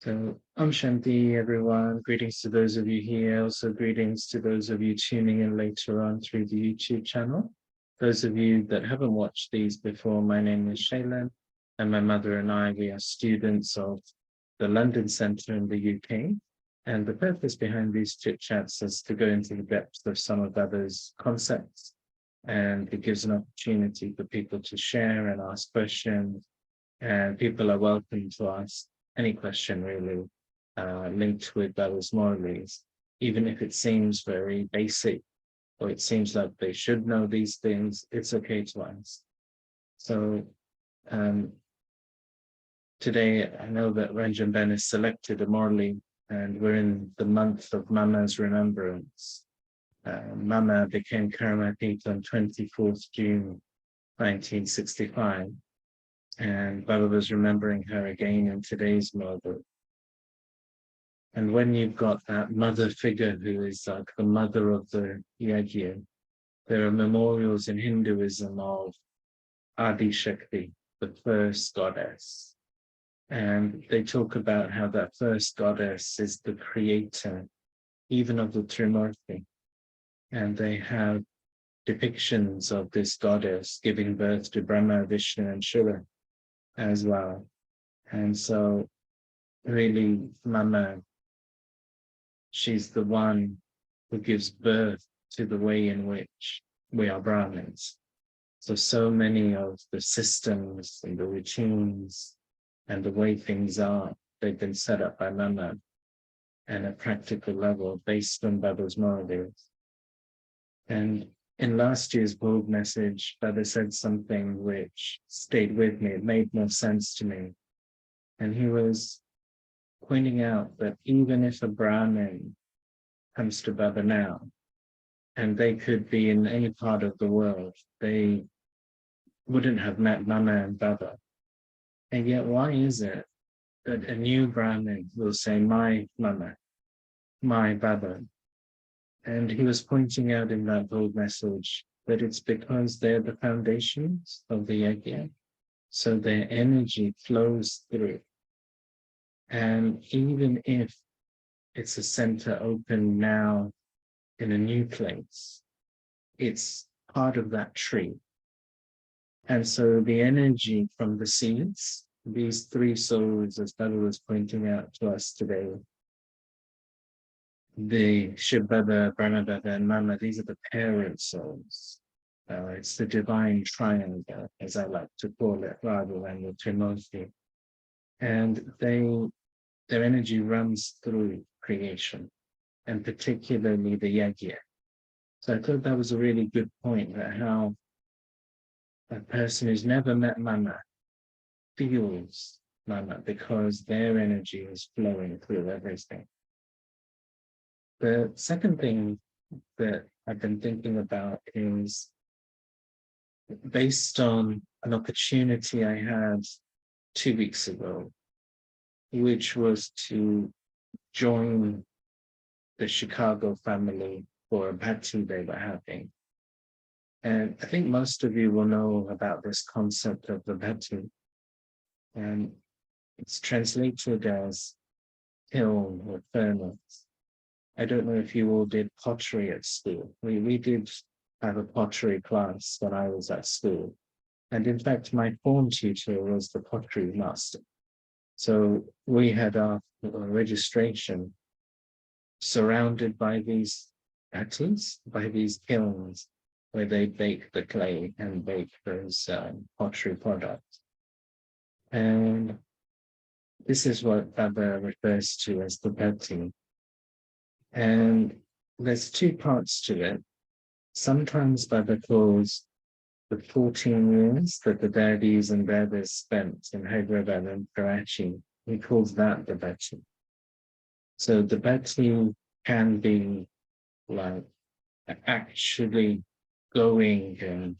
So, Shanti, everyone. Greetings to those of you here. Also, greetings to those of you tuning in later on through the YouTube channel. Those of you that haven't watched these before, my name is Shailen, and my mother and I, we are students of the London Centre in the UK. And the purpose behind these chit chats is to go into the depths of some of others' concepts. And it gives an opportunity for people to share and ask questions. And people are welcome to ask any question really linked with those morals, even if it seems very basic or it seems like they should know these things, it's okay to ask. So today I know that Ranjan Ben is selected a morally, and we're in the month of Mama's remembrance. Mama became Karmatit on 24th June 1965. And Baba was remembering her again in today's mother. And when you've got that mother figure who is like the mother of the Yajna, there are memorials in Hinduism of Adi Shakti, the first goddess. And they talk about how that first goddess is the creator, even of the Trimurti. And they have depictions of this goddess giving birth to Brahma, Vishnu, and Shiva as well. And so really Mama, she's the one who gives birth to the way in which we are Brahmins. So many of the systems and the routines and the way things are, they've been set up by Mama and a practical level based on Baba's morals. And in last year's bold message, Baba said something which stayed with me. It made more sense to me. And he was pointing out that even if a Brahmin comes to Baba now, and they could be in any part of the world, they wouldn't have met Mama and Baba. And yet, why is it that a new Brahmin will say, my Mama, my Baba? And he was pointing out in that bold message that it's because they're the foundations of the yajna. So their energy flows through. And even if it's a center open now in a new place, it's part of that tree. And so the energy from the seeds, these three souls, as Baba was pointing out to us today, the Shiv Baba, Brahma Baba, and Mama, these are the parent souls. It's the divine triangle, as I like to call it, rather than the Trimurti. And their energy runs through creation, and particularly the yajna. So I thought that was a really good point, that how a person who's never met Mama feels Mama because their energy is flowing through everything. The second thing that I've been thinking about is based on an opportunity I had 2 weeks ago, which was to join the Chicago family for a bhatti they were having. And I think most of you will know about this concept of the bhatti. And it's translated as kiln or furnace. I don't know if you all did pottery at school. We did have a pottery class when I was at school. And in fact, my form tutor was the pottery master. So we had our registration surrounded by these bhattis, by these kilns, where they bake the clay and bake those pottery products. And this is what Baba refers to as the bhatti. And there's two parts to it. Sometimes Baba calls the 14 years that the daddies and dadas spent in Hyderabad and Karachi, he calls that the bhatti. So the bhatti can be like actually going and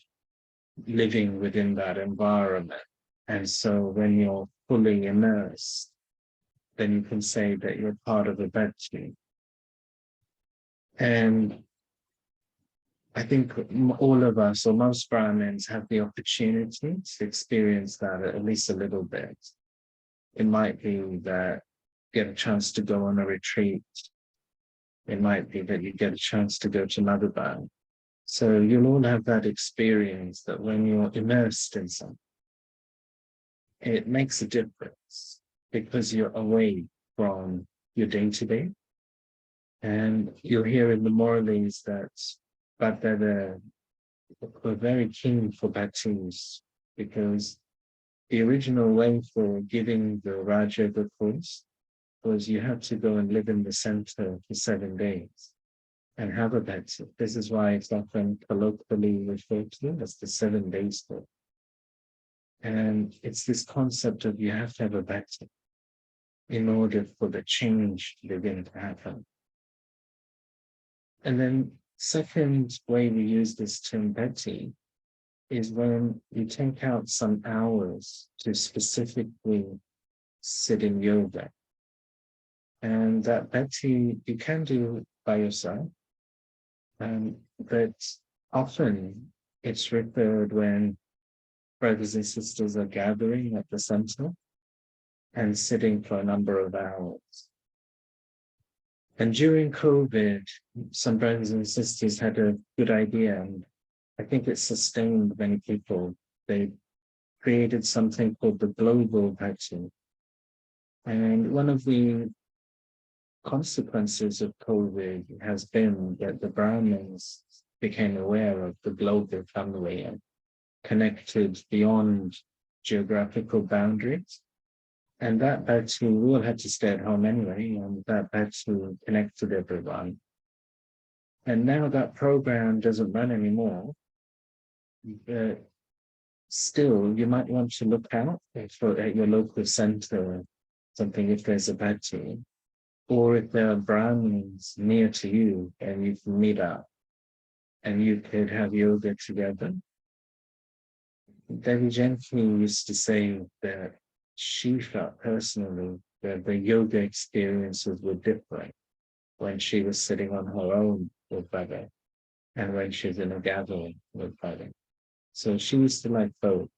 living within that environment. And so when you're fully immersed, then you can say that you're part of the bhatti. And I think all of us, or most Brahmins, have the opportunity to experience that at least a little bit. It might be that get a chance to go on a retreat. It might be that you get a chance to go to Madhuban. So you'll all have that experience that when you're immersed in something, it makes a difference because you're away from your day-to-day. And you'll hear in the Morales that Bhattacharya were very keen for bhattis because the original way for giving the Raja Yoga course was you had to go and live in the center for 7 days and have a bhatti. This is why it's often colloquially referred to as the 7 days course. And it's this concept of you have to have a bhatti in order for the change to begin to happen. And then second way we use this term bhatti is when you take out some hours to specifically sit in yoga. And that bhatti you can do by yourself, but often it's referred when brothers and sisters are gathering at the center and sitting for a number of hours. And during COVID, some brothers and sisters had a good idea, and I think it sustained many people. They created something called the global bhatti. And one of the consequences of COVID has been that the Brahmins became aware of the global family and connected beyond geographical boundaries. And that bhatti, we all had to stay at home anyway, and that bhatti connected everyone. And now that program doesn't run anymore, but still you might want to look out at your local center, something if there's a bhatti, or if there are Brahmins near to you and you can meet up and you could have yoga together. Devi Gently used to say that she felt personally that the yoga experiences were different when she was sitting on her own with Bhagat and when she was in a gathering with Bhagat. So she used to like both.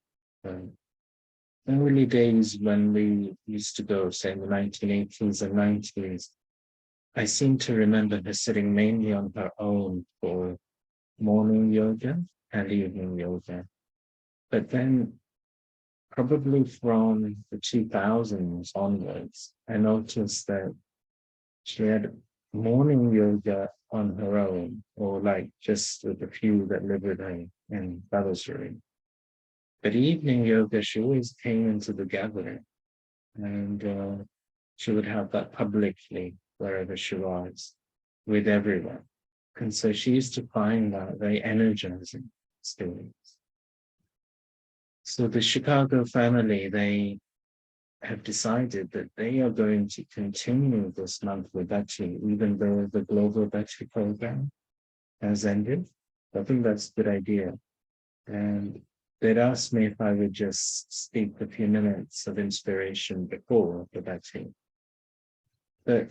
Early days when we used to go, say in the 1980s and 90s, I seem to remember her sitting mainly on her own for morning yoga and evening yoga. But then probably from the 2000s onwards, I noticed that she had morning yoga on her own, or like just with a few that lived with her in Balasuri. But evening yoga, she always came into the gathering, and she would have that publicly wherever she was with everyone. And so she used to find that very energizing experience. So the Chicago family, they have decided that they are going to continue this monthly bhatti, even though the global bhatti program has ended. I think that's a good idea. And they'd asked me if I would just speak a few minutes of inspiration before the bhatti. But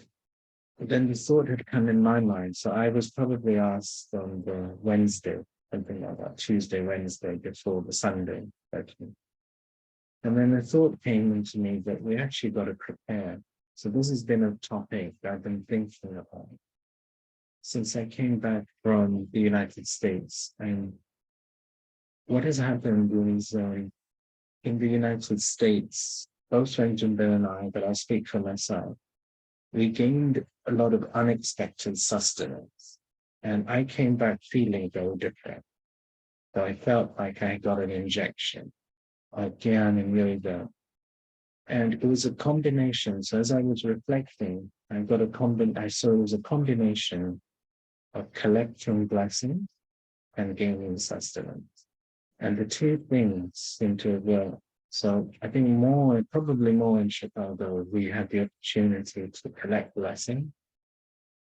then the thought had come in my mind. So I was probably asked on the Wednesday, something like that, Tuesday, Wednesday, before the Sunday bhatti. And then the thought came into me that we actually got to prepare. So this has been a topic I've been thinking about since I came back from the United States. And what has happened is in the United States, both Ranjan and I, but I speak for myself, we gained a lot of unexpected sustenance. And I came back feeling very different. So I felt like I got an injection. Gyan and yoga. And it was a combination. So as I was reflecting, I saw it was a combination of collecting blessings and gaining sustenance. And the two things seem to have worked. So I think probably more in Chicago, we had the opportunity to collect blessing.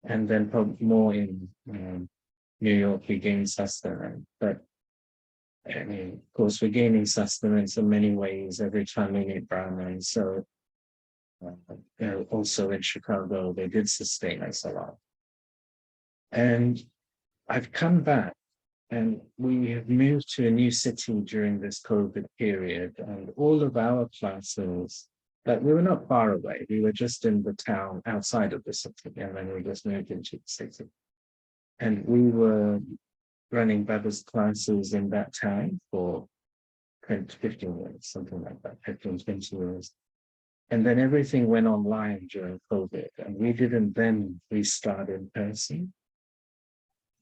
And then probably more in New York, we gained sustenance. But I mean, of course, we're gaining sustenance in many ways every time we meet Brahmins. So also in Chicago, they did sustain us a lot. And I've come back and we have moved to a new city during this COVID period. And all of our classes But we were not far away. We were just in the town outside of the city, and then we just moved into the city. And we were running Baba's classes in that town for 10 15 years, something like that, 15, 20 years. And then everything went online during COVID, and we didn't then restart in person.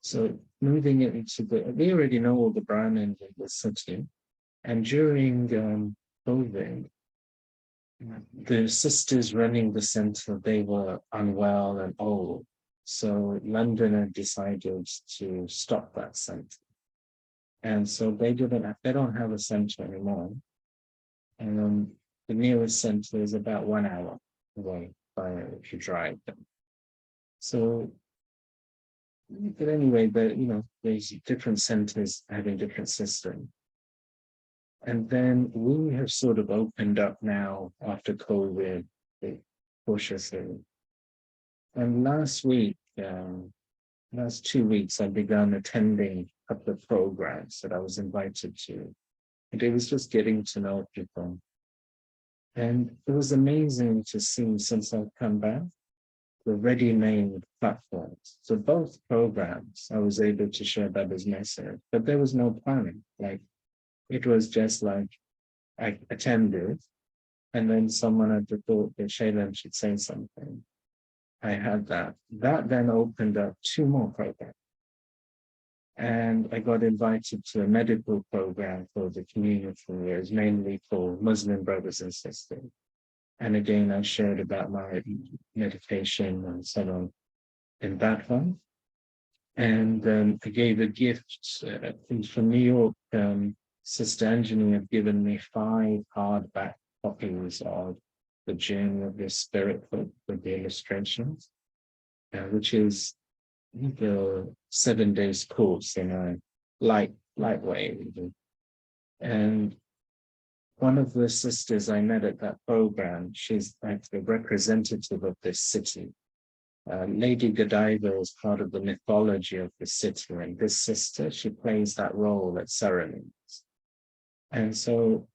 So moving it into we already know all the Brahmins in the city. And during COVID, the sisters running the center, they were unwell and old. So London had decided to stop that center. And so they don't have a center anymore. And the nearest center is about 1 hour away if you drive them. So, but anyway, there's different centers having different systems. And then we have sort of opened up now after COVID, cautiously. And last 2 weeks, I began attending a couple of programs that I was invited to. And it was just getting to know people. And it was amazing to see, since I've come back, the ready-made platforms. So both programs, I was able to share Baba's message, but there was no planning. Like, it was just like I attended, and then someone had the thought that Shailen should say something. I had that. That then opened up 2 more programs. And I got invited to a medical program for the community years, mainly for Muslim brothers and sisters. And again, I shared about my meditation and so on in that one. And I gave a gift from New York. Sister Anjani had given me 5 hardback copies of The Journey of the Spirit book with the illustrations, which is the 7 days course in a lightweight. And one of the sisters I met at that program, she's like the representative of this city. Lady Godiva is part of the mythology of the city, and this sister, she plays that role at ceremonies. And so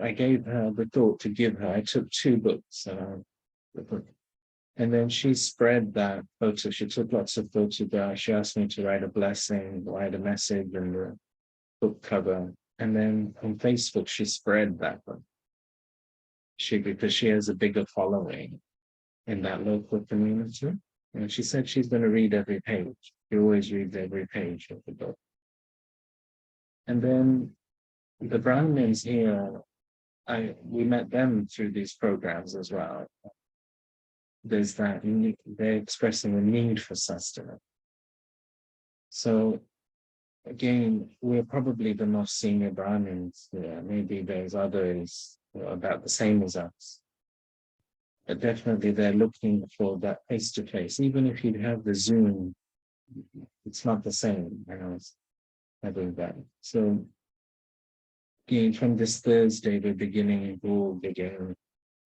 I gave her the thought to give her, I took 2 books, and then she spread that photo. She took lots of photographs. She asked me to write a blessing, write a message in the book cover. And then on Facebook, she spread that book. Because she has a bigger following in that local community. And she said she's going to read every page. She always reads every page of the book. And then the Brahmins here, we met them through these programs as well. There's that, they're expressing a need for sustenance. So again, we're probably the most senior Brahmins here. Maybe there's others about the same as us. But definitely they're looking for that face-to-face. Even if you have the Zoom, it's not the same as having that. So again, from this Thursday, we're beginning all begin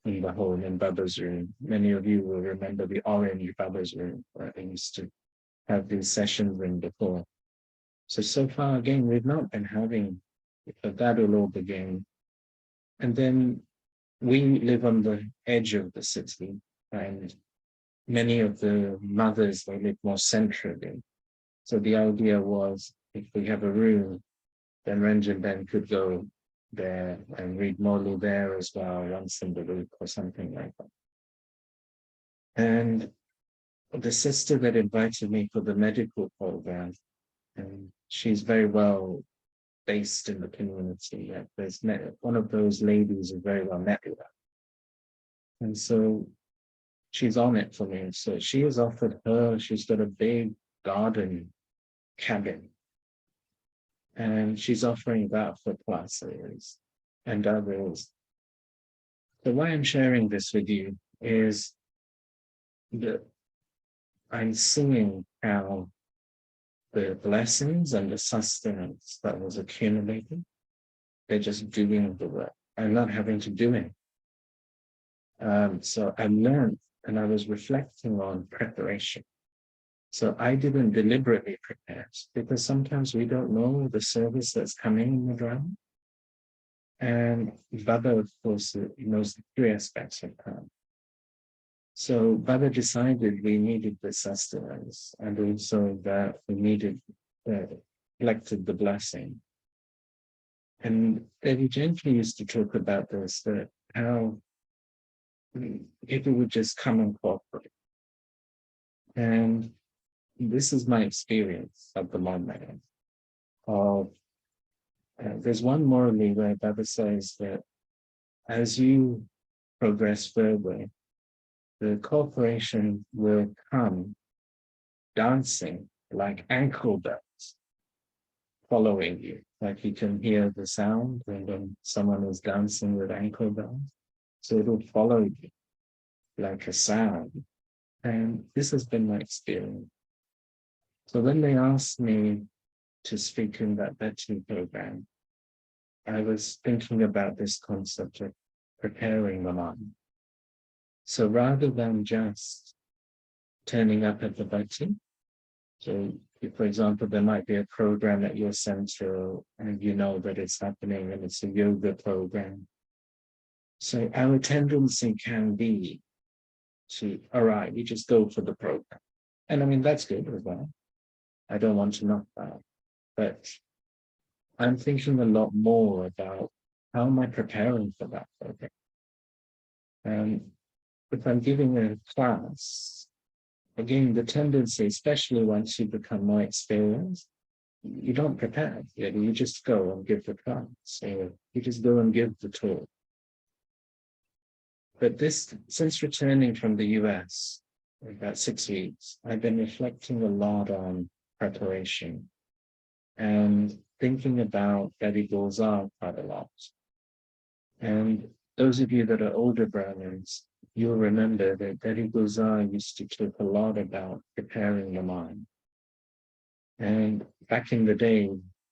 in the home in Baba's room. Many of you will remember the orange Baba's room where I used to have these sessions in before. So far, again, we've not been having, but that will all begin. And then we live on the edge of the city, and many of the mothers, they live more centrally. So the idea was, if we have a room, then Ranjan Ben could go there and read Molu there as well, once in the week or something like that. And the sister that invited me for the medical program, and she's very well based in the community. There's one of those ladies is very well networked. And so she's on it for me. So she has offered she's got a big garden cabin. And she's offering that for classes and others. So why I'm sharing this with you is that I'm seeing how the blessings and the sustenance that was accumulated, they're just doing the work. I'm not having to do it. So I learned, and I was reflecting on preparation. So I didn't deliberately prepare, because sometimes we don't know the service that's coming in the drama. And Baba, of course, knows the three aspects of karma. So Baba decided we needed the sustenance, and also that we needed, collected the blessing. And Devi gently used to talk about this, that how people would just come and cooperate. And this is my experience of the moment. Of there's one morally where Baba says that as you progress further, the cooperation will come dancing like ankle bells following you. Like you can hear the sound when someone is dancing with ankle bells. So it will follow you like a sound. And this has been my experience. So when they asked me to speak in that bhatti program, I was thinking about this concept of preparing the mind. So rather than just turning up at the bhatti, so if, for example, there might be a program at your center and you know that it's happening and it's a yoga program. So our tendency can be to, all right, we just go for the program. And I mean, that's good as well. I don't want to knock that. But I'm thinking a lot more about how am I preparing for that program? And if I'm giving a class, again, the tendency, especially once you become more experienced, you don't prepare. You just go and give the class. So you just go and give the talk. But this, since returning from the US, about 6 weeks, I've been reflecting a lot on preparation and thinking about Betty Gulzar quite a lot. And those of you that are older brothers, you'll remember that Betty Gulzar used to talk a lot about preparing the mind. And back in the day,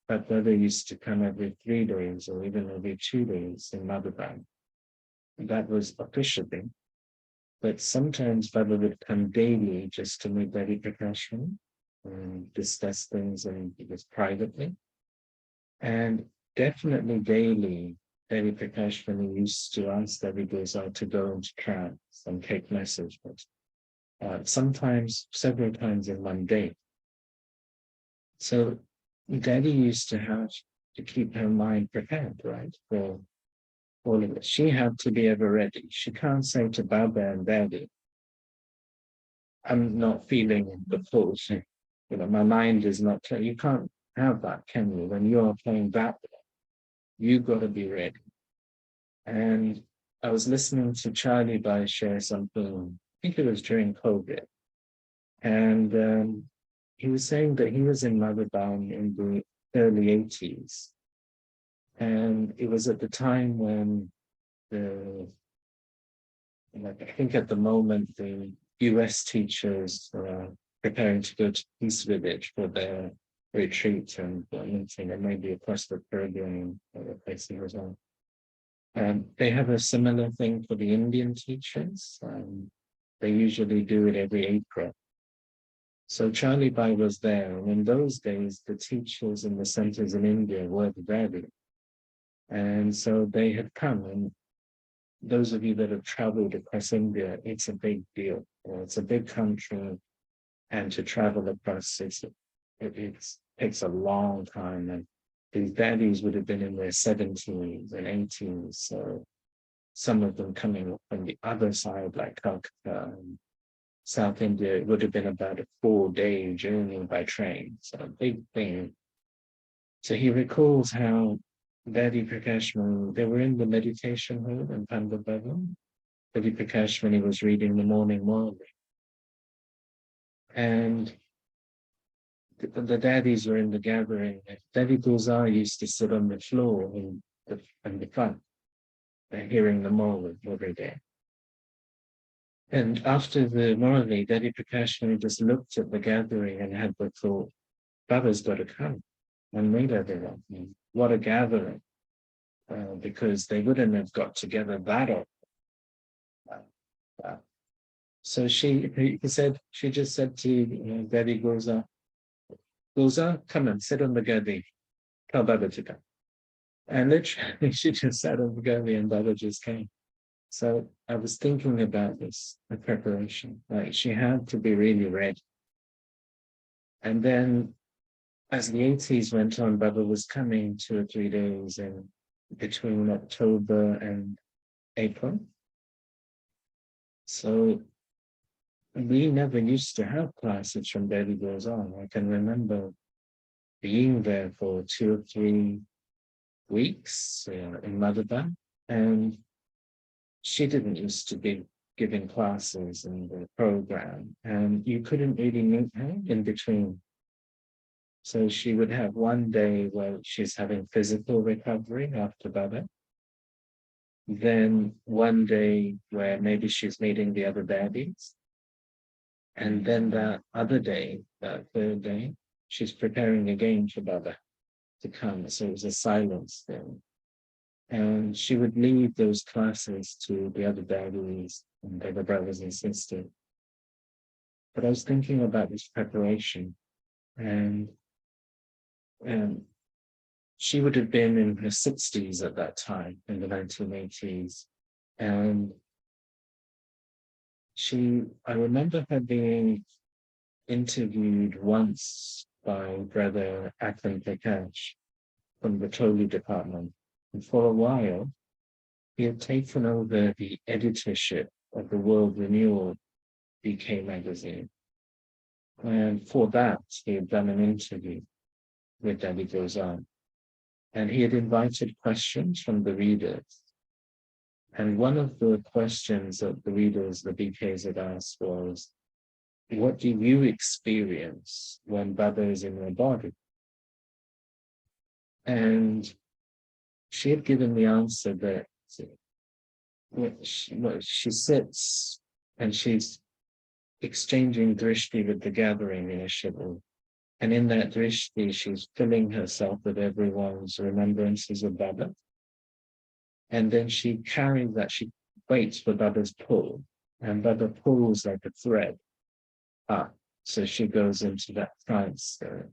that brother used to come every 3 days or even every 2 days in Madhuban. That was officially. But sometimes Baba would come daily just to meet Betty Prakashman and discuss things and just privately. And definitely daily, Betty Prakashman used to ask Devi Gulzar to go into trance and take messages. Sometimes, several times in one day. So Daddy used to have to keep her mind prepared, right, for all of it. She had to be ever ready. She can't say to Baba and Daddy, I'm not feeling the pulse. My mind is not clear. You can't have that, can you? When you're playing that, you've got to be ready. And I was listening to Charlie Bai share something, I think it was during COVID. And he was saying that he was in Madhuban in the early 80s. And it was at the time when I think at the moment, the US teachers are preparing to go to Peace Village for their retreat and meeting, and maybe across the Caribbean and other places as well. They have a similar thing for the Indian teachers. They usually do it every April. So Charlie Bai was there, and in those days, the teachers in the centers in India were ready. And so they had come, and those of you that have traveled across India, it's a big deal. It's a big country, and to travel across, it takes a long time. And these daddies would have been in their 70s and 80s, so some of them coming from the other side, like Calcutta and South India, it would have been about a 4-day journey by train, so a big thing. So he recalls how Daddy Prakashman, they were in the meditation hall in Pandit Bhavan. Daddy Prakashman, he was reading the morning morning. And the daddies were in the gathering. Daddy Gulzar used to sit on the floor in the front, hearing the morning every day. And after the morning, Daddy Prakashman just looked at the gathering and had the thought, Baba's got to come and meet everyone. What a gathering. Because they wouldn't have got together that often. So she just said to Daddy Gulzar, Gulzar, come and sit on the gadi. Tell Baba to come. And literally, she just sat on the gurney and Baba just came. So I was thinking about this, the preparation. Like she had to be really ready. And then as the 80s went on, Baba was coming 2 or 3 days in between October and April. So we never used to have classes from Baby Goes On. I can remember being there for 2 or 3 weeks in Madaba, and she didn't used to be giving classes in the program, and you couldn't really meet her in between. So she would have one day where she's having physical recovery after Baba, then one day where maybe she's meeting the other daddies, and then that other day, that third day, she's preparing again for Baba to come. So it was a silence thing. And she would leave those classes to the other daddies and the other brothers and sisters. But I was thinking about this preparation, and she would have been in her 60s at that time, in the 1980s. And I remember her being interviewed once by Brother Akram Prakash from the Tolu department. And for a while, he had taken over the editorship of the World Renewal BK magazine. And for that, he had done an interview with Daddy Goes On. And he had invited questions from the readers. And one of the questions that the readers, the BKs had asked was, what do you experience when Baba is in your body? And she had given the answer that she sits and she's exchanging drishti with the gathering initially. And in that drishti, she's filling herself with everyone's remembrances of Baba. And then she carries that, she waits for Baba's pull, and Baba pulls like a thread up. So she goes into that trance there,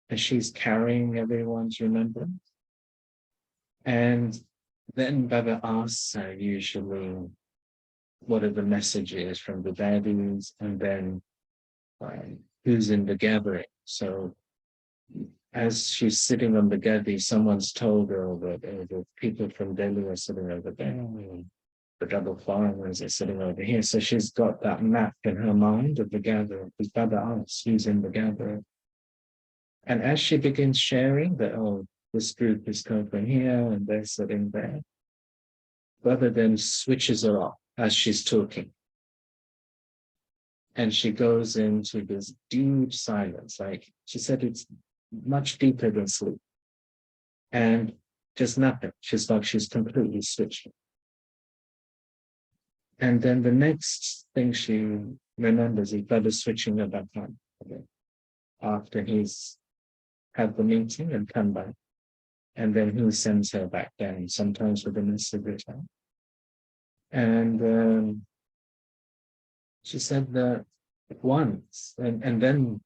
and she's carrying everyone's remembrance. And then Baba asks her usually what are the messages from the daddies, and then who's in the gathering. So as she's sitting on the gaddi, someone's told her that the people from Delhi are sitting over there, and the double foreigners are sitting over here. So she's got that map in her mind of the gathering, because Baba asks who's in the gathering. And as she begins sharing that, oh, this group is coming from here and they're sitting there, Baba then switches her off as she's talking. And she goes into this deep silence. Like she said, it's much deeper than sleep. And just nothing. She's like she's completely switched. And then the next thing she remembers is Baba switching her back on again after he's had the meeting and come back. And then he sends her back down, sometimes with a message return. And she said that once, and then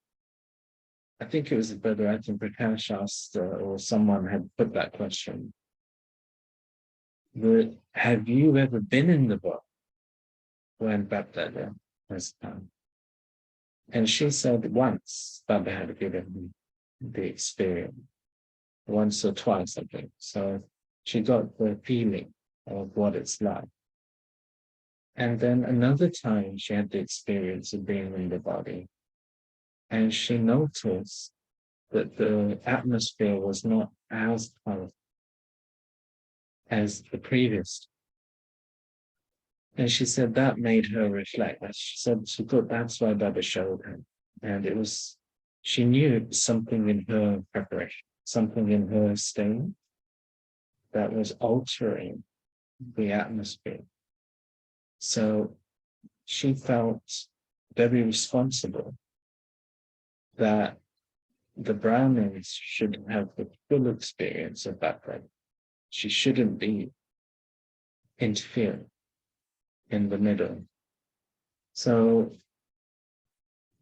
I think it was Brother Ajahn Prakash asked, or someone had put that question, have you ever been in the book when Baba has come? And she said once Baba had given the experience, once or twice, I think. So she got the feeling of what it's like. And then another time she had the experience of being in the body, and she noticed that the atmosphere was not as powerful as the previous. And she said that made her reflect. She said she thought that's why Baba showed her. And it was, she knew something in her preparation, something in her state that was altering the atmosphere. So she felt very responsible that the Brahmins should have the full experience of that way. She shouldn't be interfering in the middle. So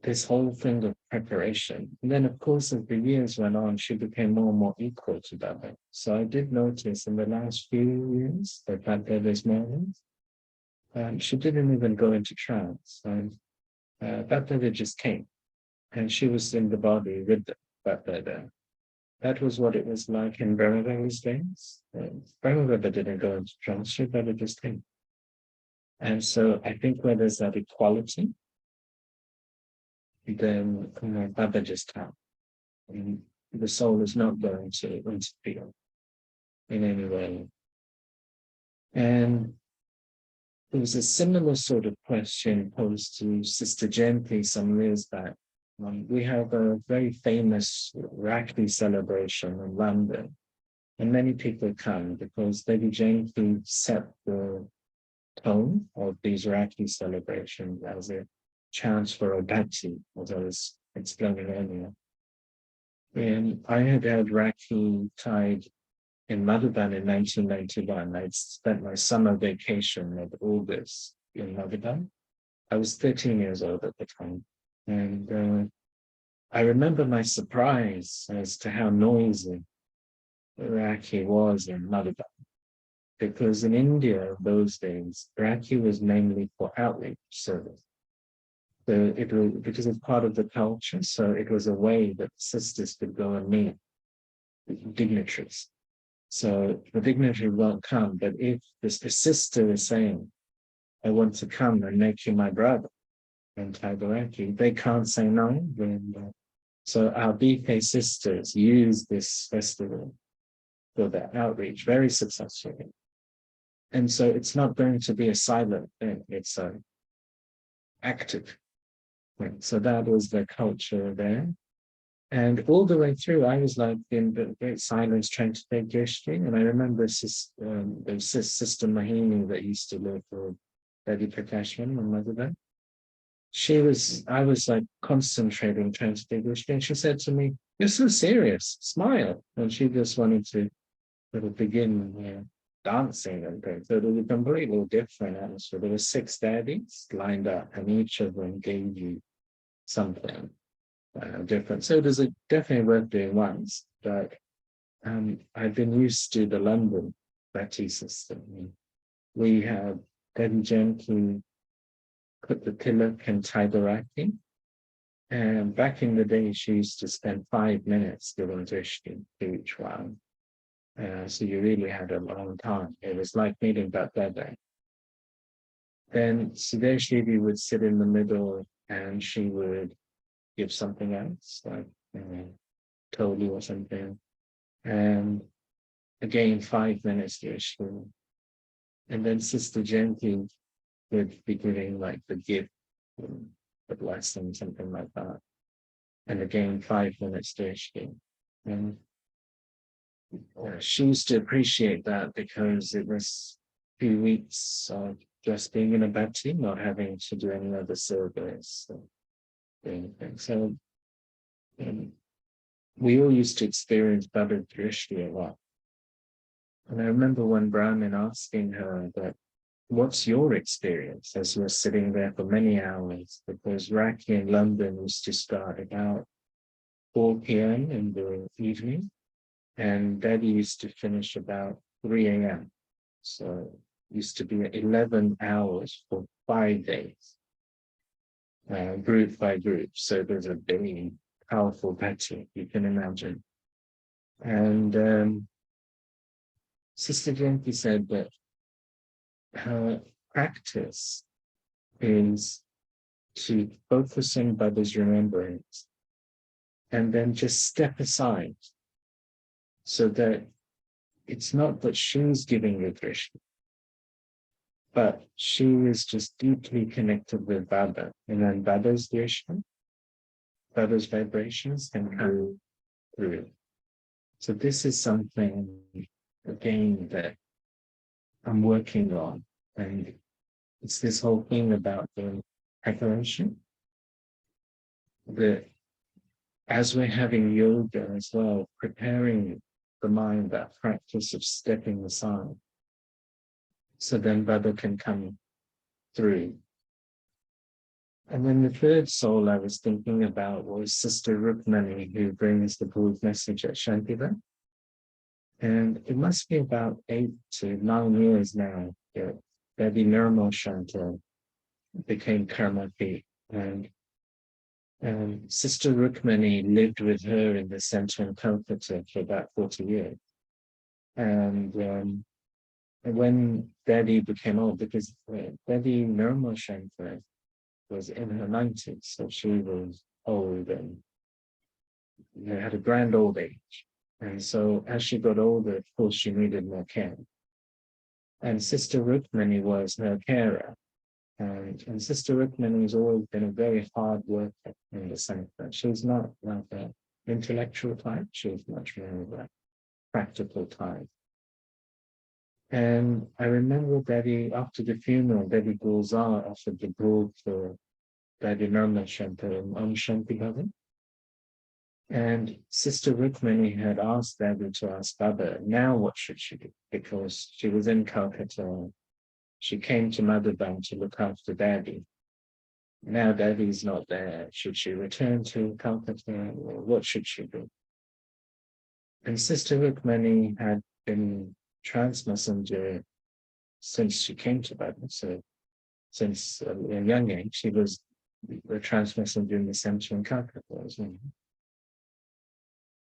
this whole thing of preparation. And then, of course, as the years went on, she became more and more equal to Baba. So I did notice in the last few years that Baba mornings, she didn't even go into trance. Baba just came, and she was in the body with Baba. That was what it was like in Brahmavada's days. Brahmavada didn't go into trance, Baba just came. And so I think where there's that equality, then Baba just can. And the soul is not going to interfere in any way. And there was a similar sort of question posed to Sister Gently some years back. We have a very famous Rakhi celebration in London, and many people come because Lady Gently set the tone of these Rakhi celebrations as a chance for a bhatti, as I was explaining earlier. And I had Rakhi tied in Madhuban in 1991. I'd spent my summer vacation of August in Madhuban. I was 13 years old at the time. And I remember my surprise as to how noisy Rakhi was in Madhuban. Because in India those days, Rakhi was mainly for outreach service. So it was because it's part of the culture, so it was a way that sisters could go and meet dignitaries. So the dignitary won't come, but if the sister is saying, I want to come and make you my brother in Taibaraki, they can't say no. So our BK sisters use this festival for their outreach very successfully. And so it's not going to be a silent thing, it's active. So that was the culture there. And all the way through, I was like in great silence trying to take Drishti. And I remember there was Sister Mahini that used to live for Lady Prakashman, my mother there. I was like concentrating, trying to take Drishti. And she said to me, you're so serious, smile. And she just wanted to sort of begin dancing and things. So there was a completely different atmosphere. There were 6 daddies lined up, and each of them gave you something different. So it was definitely worth doing once, but I've been used to the London bhatti system. We had Devi Gently put the tilak and tie the Rakhi, and back in the day she used to spend 5 minutes giving drishti to each one. So you really had a long time. It was like meeting Bhattacharya. Then Sudesh Devi would sit in the middle and she would give something else, like Tolu or something. And again, 5 minutes Drishti. And then Sister Gently would be giving like the gift, the blessing, something like that. And again, 5 minutes Drishti. And she used to appreciate that because it was a few weeks of just being in a bhatti, not having to do any other service or anything. So we all used to experience Baba Drishti a lot. And I remember one Brahmin asking her that, what's your experience as you're sitting there for many hours? Because Rakhi in London used to start about 4 p.m. in the evening, and Daddy used to finish about 3 a.m. So it used to be 11 hours for 5 days, group by group. So there's a very powerful bhatti, you can imagine. And Sister Jayanti said that her practice is to focus on Baba's remembrance and then just step aside so that it's not that she's giving you Krishna, but she is just deeply connected with Baba. And then Baba's Krishna, Baba's vibrations can come through. So this is something, again, that I'm working on. And it's this whole thing about the preparation, that as we're having yoga as well, preparing the mind, that practice of stepping aside, so then Baba can come through. And then the third soul I was thinking about was Sister Rukmani, who brings the Buddha message at Shantiva. And it must be about 8 to 9 years now that Devi Nirmal Shanta became Karmati. And Sister Rukmani lived with her in the center in Calcutta for about 40 years. And when Devi became old, because Devi Nirmal Shanta was in her 90s, so she was old and had a grand old age. And so as she got older, of course, she needed more care. And Sister Rukmani was her carer. And Sister Rukmani has always been a very hard worker in the sense that she's not like an intellectual type, she's much more of a practical type. And I remember Devi, after the funeral, Devi Gulzar offered the brood for Devi Nirmal Shanta in Om Shanti Bhavan. And Sister Rukmani had asked Devi to ask Baba, now what should she do? Because she was in Calcutta. She came to Madhuban to look after Daddy. Now Daddy's not there. Should she return to Calcutta, or what should she do? And Sister Rukmani had been trance messenger since she came to Baba. So since a young age, she was the trance messenger in the center in Calcutta as well.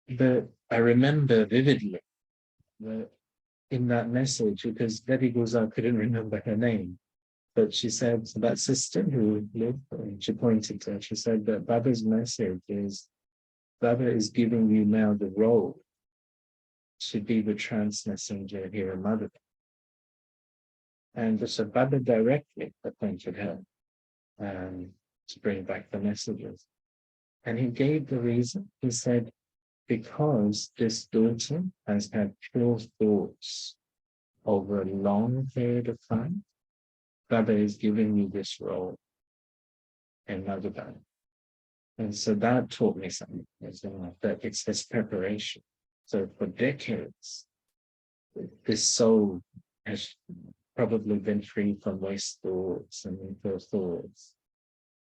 But I remember vividly that in that message, because Devi Guzar couldn't remember her name, but she said that sister who lived, and she pointed to her, she said that Baba's message is, Baba is giving you now the role to be the trance messenger here in Mother. And so Baba directly appointed her to bring back the messages. And he gave the reason. He said, because this daughter has had pure thoughts over a long period of time, Baba is giving you this role in Madhuban. And so that taught me something, that it's this preparation. So for decades, this soul has probably been free from waste thoughts and impure thoughts.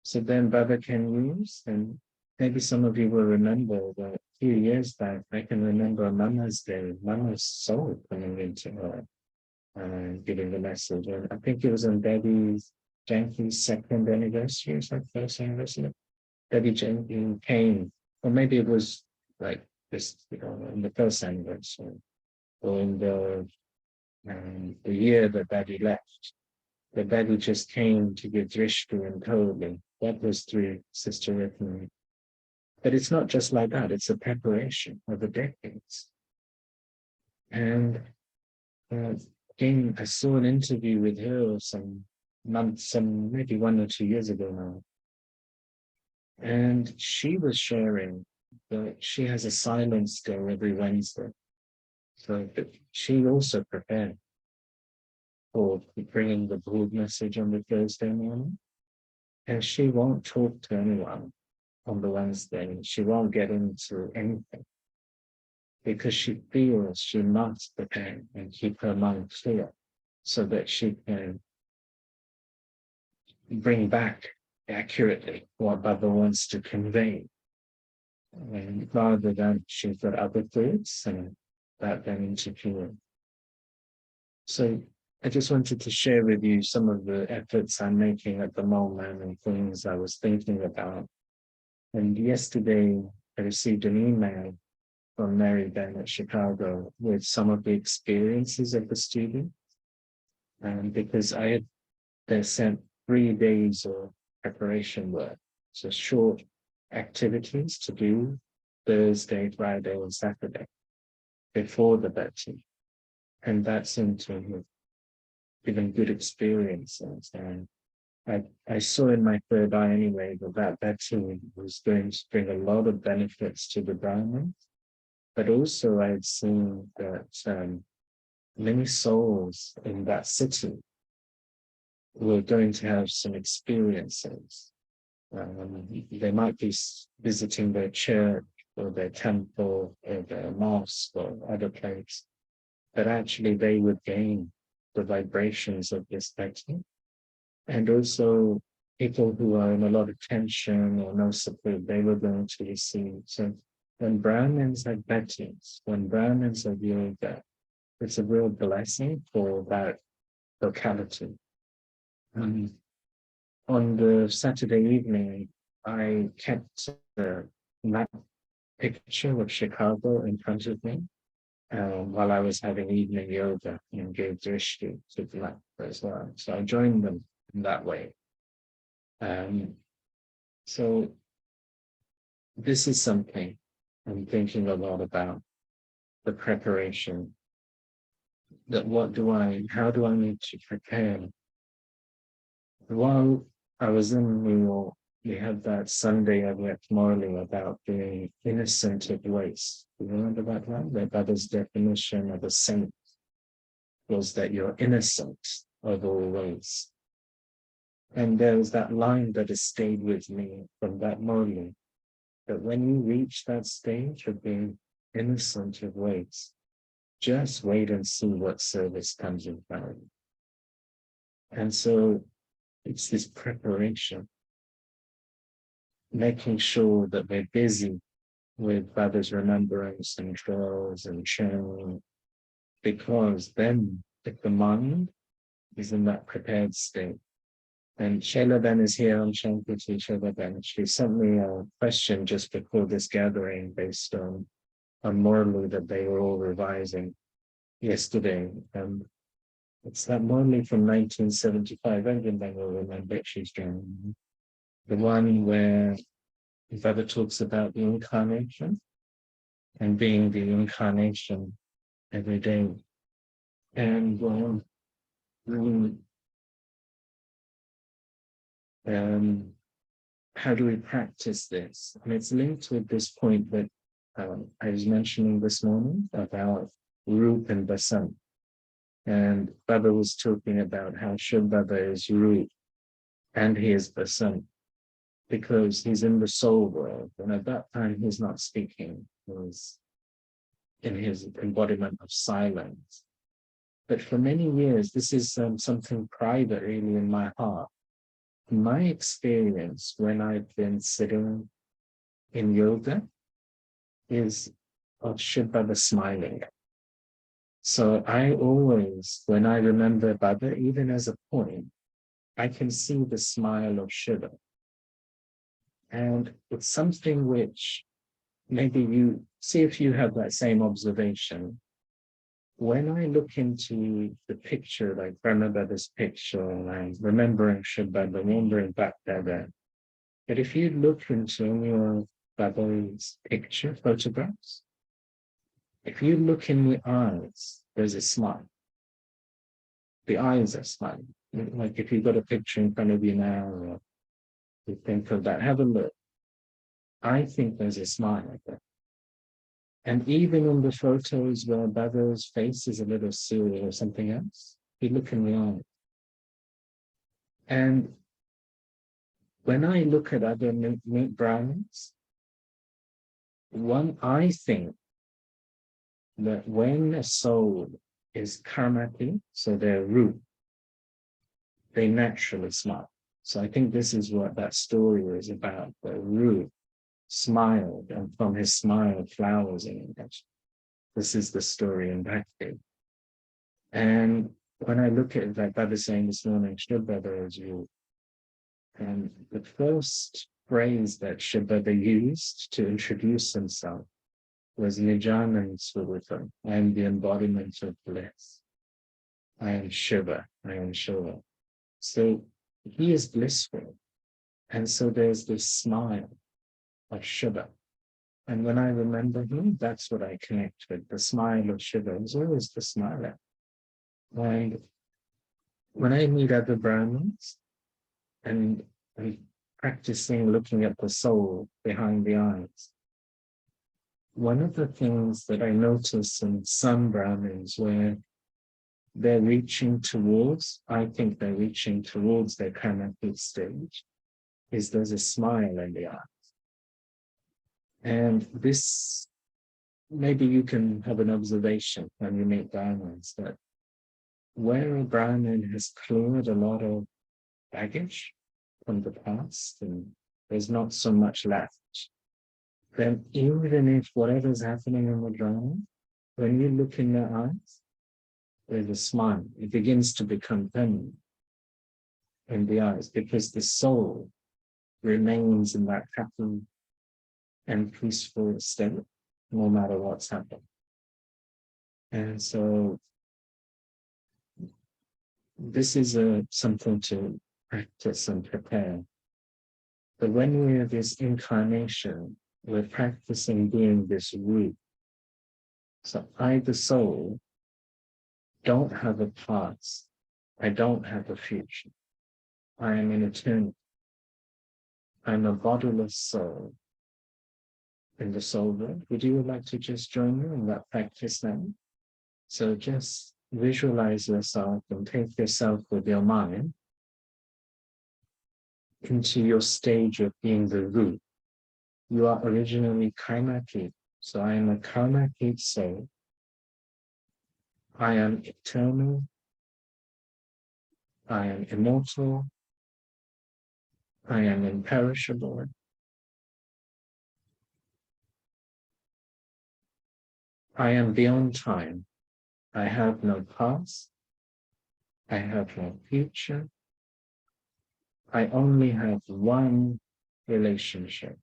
So then Baba can use, and maybe some of you will remember that a few years back, I can remember Mama's Day, Mama's soul coming into her and giving the message. And I think it was on Debbie Jenkins' second anniversary, or so, first anniversary. Debbie Jenkins came, or maybe it was like this, in the first anniversary, or in the year that Daddy left. That Daddy just came to give Drishti and Kohli. That was through Sister Rukmini. But it's not just like that, it's a preparation of the decades. And again, I saw an interview with her some months, maybe 1 or 2 years ago now. And she was sharing that she has a silence go every Wednesday. So she also prepared for bringing the broad message on the Thursday morning. And she won't talk to anyone on the Wednesday. She won't get into anything because she feels she must prepare and keep her mind clear so that she can bring back accurately what Baba wants to convey. And rather than she's got other thoughts and that then interfere. So I just wanted to share with you some of the efforts I'm making at the moment and things I was thinking about. And yesterday I received an email from Mary Ben at Chicago with some of the experiences of the student. And because they sent 3 days of preparation work, so short activities to do Thursday, Friday, and Saturday before the bhatti. And that seemed to have given good experiences. And I saw in my third eye anyway that bhatti was going to bring a lot of benefits to the Brahmins. But also I had seen that many souls in that city were going to have some experiences. They might be visiting their church or their temple or their mosque or other place, but actually they would gain the vibrations of this bhakti. And also people who are in a lot of tension or no support, they were going to receive. So when Brahmins have bhattis, when Brahmins have yoga, it's a real blessing for that locality. On the Saturday evening, I kept a map picture of Chicago in front of me while I was having evening yoga and gave drishti to the map as well. So I joined them in that way. So this is something I'm thinking a lot about, the preparation. That how do I need to prepare? While I was in New York, we had that Sunday I wept morally about being innocent of waste. Do you remember that one? That Buddha's definition of a saint was that you're innocent of all waste. And there was that line that has stayed with me from that morally, that when you reach that stage of being innocent of waste, just wait and see what service comes in front of you. And so it's this preparation, making sure that we're busy with Buddha's remembrance and drills and chanting, because then if the mind is in that prepared state, and Shaila Ben is here on Shankriti, Shaila Ben, she sent me a question just before this gathering based on a Murli that they were all revising yesterday. It's that Murli from 1975. Everyone will remember, she's doing the one where Buddha talks about the incarnation and being the incarnation every day. And how do we practice this? And it's linked with this point that I was mentioning this morning about Roop and Basant. And Baba was talking about how Shiv Baba is Roop and he is Basant, because he's in the soul world. And at that time, he's not speaking. He's in his embodiment of silence. But for many years, this is something private really in my heart. My experience when I've been sitting in yoga is of Shiv Baba smiling. So I always, when I remember Baba, even as a point, I can see the smile of Shiva. And it's something which maybe you see if you have that same observation. When I look into the picture, like Brahma Bada's picture, and I'm remembering Shiv Baba, remembering back Baba, but if you look into your Baba's picture, photographs, if you look in the eyes, there's a smile. The eyes are smiling. Like if you've got a picture in front of you now, or you think of that, have a look. I think there's a smile like that. And even in the photos where Baba's face is a little silly or something else, you look in the eye. And when I look at other meat Brahmins, I think that when a soul is karmati, so their root, they naturally smile. So I think this is what that story is about. The root smiled, and from his smile, flowers emerged. This is the story in Bhakti. And when I look at that, Baba saying this morning, Shiv Baba is you. And the first phrase that Shiv Baba used to introduce himself was Nijanand Swarupa. I am the embodiment of bliss. I am Shiva. I am Shiva. So he is blissful. And so there's this smile of Shiva. And when I remember him, that's what I connect with. The smile of Shiva is always the smile. And when I meet other Brahmins and I'm practicing looking at the soul behind the eyes, one of the things that I notice in some Brahmins where they're reaching towards, I think they're reaching towards their karmatic stage, is there's a smile in the eyes. And this, maybe you can have an observation when you meet Brahmins, that where a Brahmin has cleared a lot of baggage, from the past and there's not so much left, then even if whatever's happening in the drama, when you look in their eyes, there's a smile. It begins to become permanent in the eyes because the soul remains in that happy and peaceful state no matter what's happening. And so this is something to practice and prepare. But when we're this incarnation, we're practicing being this root. So I, the soul, don't have a past. I don't have a future. I am in eternity. I'm a bodiless soul in the soul world. Would you like to just join me in that practice now? So just visualize yourself and take yourself with your mind into your stage of being the root. You are originally karmakit. So I am a karmakit soul. I am eternal. I am immortal. I am imperishable. I am beyond time. I have no past. I have no future. I only have one relationship,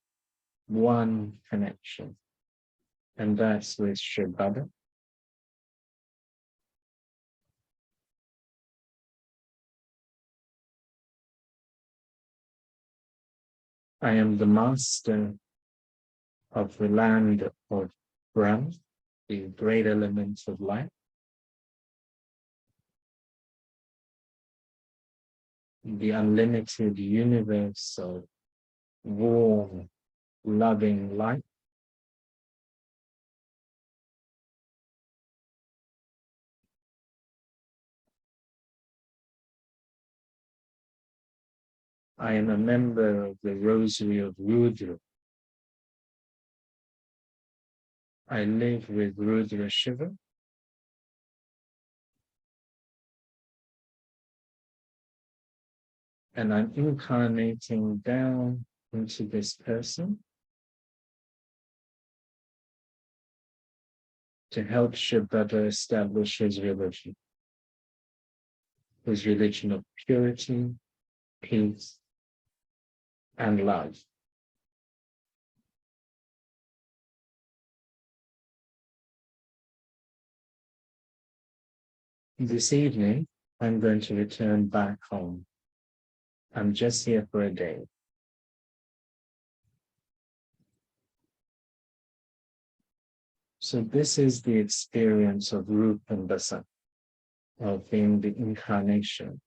one connection, and that's with Shiv Baba. I am the master of the land of Brahm, the great element of life. The unlimited universe of warm, loving light. I am a member of the Rosary of Rudra. I live with Rudra Shiva. And I'm incarnating down into this person to help Shiv Baba establish his religion of purity, peace, and love. This evening, I'm going to return back home. I'm just here for a day. So this is the experience of Rup and Basa, of being the incarnation.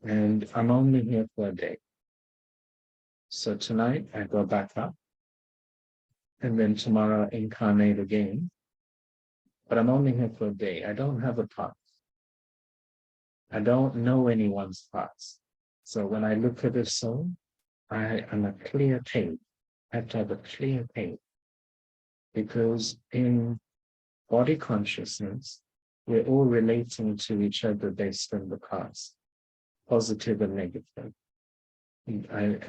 And I'm only here for a day. So tonight I go back up, and then tomorrow I incarnate again. But I'm only here for a day. I don't have a past. I don't know anyone's past. So when I look at a soul, I am a clear page. I have to have a clear page. Because in body consciousness, we're all relating to each other based on the past, positive and negative,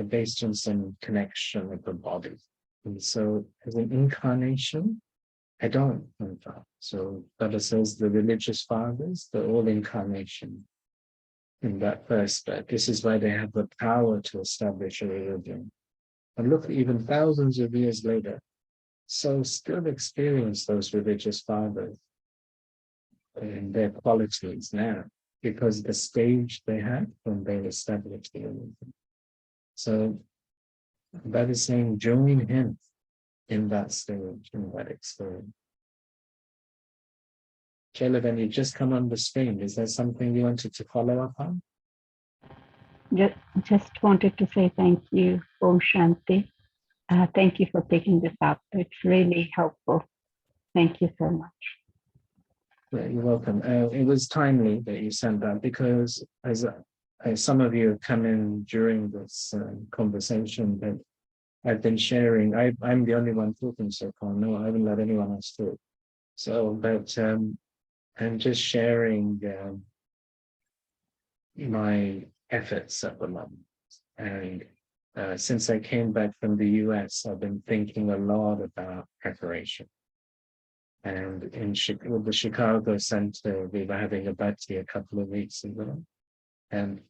based on some connection with the body. And so as an incarnation, I don't know that. So Buddha says the religious fathers, they're all incarnation in that first bit. This is why they have the power to establish a religion. And look, even thousands of years later, so still experience those religious fathers and their qualities now, because the stage they had when they established the religion. So that is saying join him in that stage, in that experience. Caleb, and you just come on the stream. Is there something you wanted to follow up on? Just wanted to say thank you, Om Shanti. Thank you for picking this up. It's really helpful. Thank you so much. Yeah, you're welcome. It was timely that you sent that because as some of you have come in during this conversation that I've been sharing. I'm the only one talking so far. No, I haven't let anyone else talk. So, but I'm just sharing my efforts at the moment. And since I came back from the US, I've been thinking a lot about preparation. And with the Chicago Center, we were having a bhatti a couple of weeks ago. And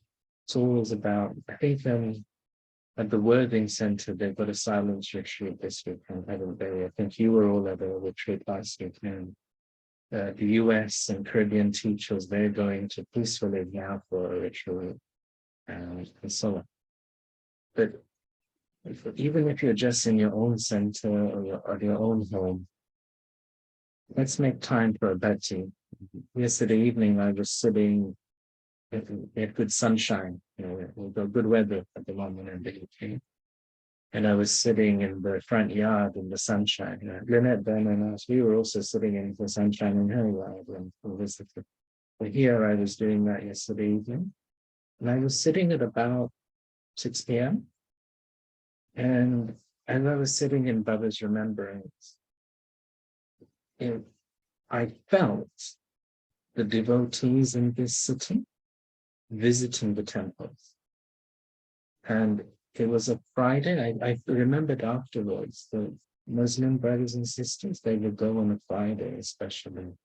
it's always about, I think at the Worthing Center, they've got a silence retreat this week. I think you were all at a retreat last week. And the US and Caribbean teachers, they're going to peacefully now for a retreat and so on. But even if you're just in your own center or your own home, let's make time for a bhatti. Yesterday evening, I was sitting, we had good sunshine, we've got good weather at the moment in the UK. And I was sitting in the front yard in the sunshine. Lynette, Ben, and us, we were also sitting in the sunshine in her yard when we visited. But here I was doing that yesterday evening. And I was sitting at about 6 p.m. And as I was sitting in Baba's remembrance, I felt the devotees in this city visiting the temples. And it was a Friday. I remembered afterwards the Muslim brothers and sisters, they would go on a Friday, especially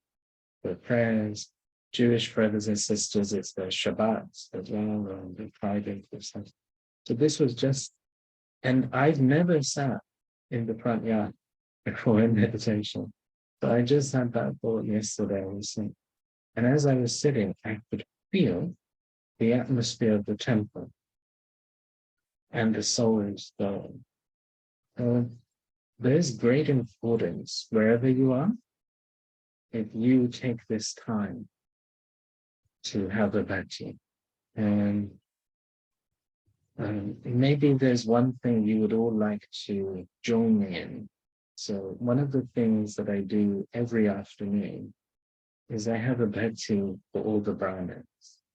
for prayers. Jewish brothers and sisters, it's their Shabbats as well, on the Friday. So this was just, and I've never sat in the front yard before in meditation. So I just had that thought yesterday. And as I was sitting, I could feel the atmosphere of the temple and the soul is going. There's great importance wherever you are if you take this time to have a bhatti. And maybe there's one thing you would all like to join me in. So one of the things that I do every afternoon is I have a bhatti for all the Brahmins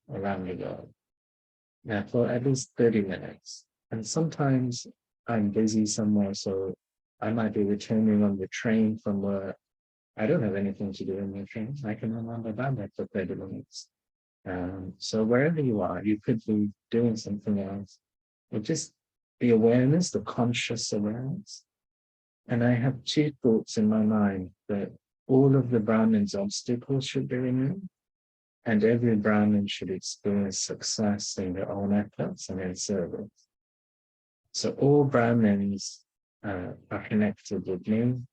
around the world. Now for at least 30 minutes. And sometimes I'm busy somewhere, so I might be returning on the train from work. I don't have anything to do in the train. I can remember that for 30 minutes. So wherever you are, you could be doing something else. But just the awareness, the conscious awareness. And I have two thoughts in my mind that all of the Brahmins' obstacles should be removed, and every Brahmin should experience success in their own efforts and in service. So all Brahmins are connected with me.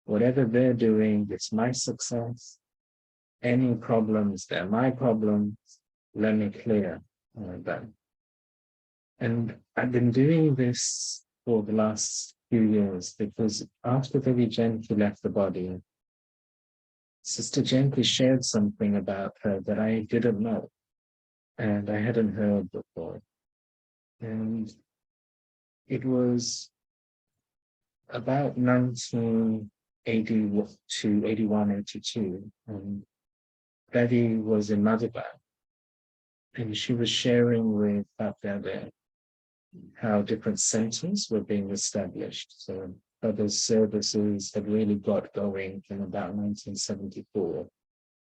Whatever they're doing, it's my success. Any problems, they're my problems. Let me clear them. And I've been doing this for the last few years because after Devi Jayanti left the body, Sister Jayanti shared something about her that I didn't know and I hadn't heard before. And it was about 1982, 81, 82. And Betty was in Madhubal, and she was sharing with Bapdada how different centers were being established. So other services had really got going from about 1974,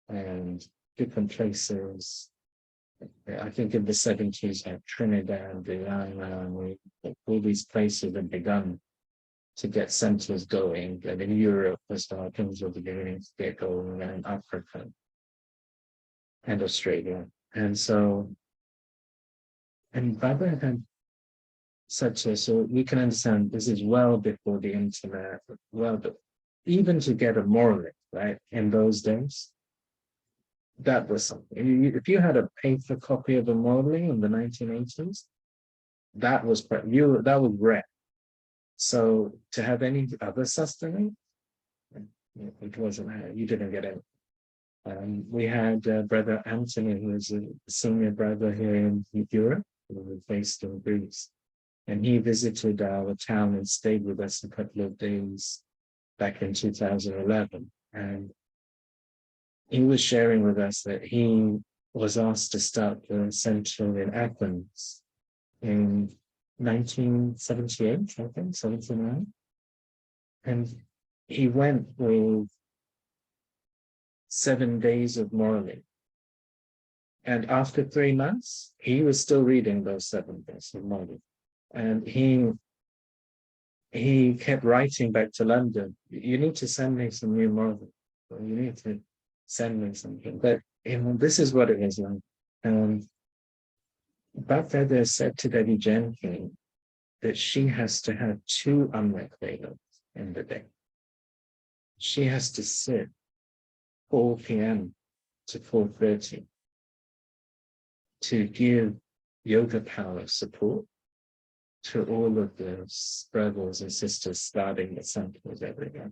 and different places. I think in the 70s, like Trinidad, Guyana, all these places had begun to get centers going. And in Europe, things were beginning to get going, and in Africa and Australia. And so, and Baba had so we can understand this is well before the internet, but even to get a moralist, right, in those days, that was something. If you had a paper copy of a Morley in the 1980s, that was rare. So to have any other sustenance, it wasn't. You didn't get it. We had Brother Anthony, who was a senior brother here in Europe, who was based in Greece, and he visited our town and stayed with us a couple of days back in 2011, and he was sharing with us that he was asked to start the center in Athens in 1978, I think, 79. And he went with 7 days of morning. And after 3 months, he was still reading those 7 books of knowledge. And he kept writing back to London, you need to send me some new models. You need to send me something. But this is what it is like. Bhatti said to Lady Jenkins that she has to have 2 unread Vedas in the day. She has to sit 4 p.m. to 4:30 to give yoga power support to all of the brothers and sisters starting the centers every day.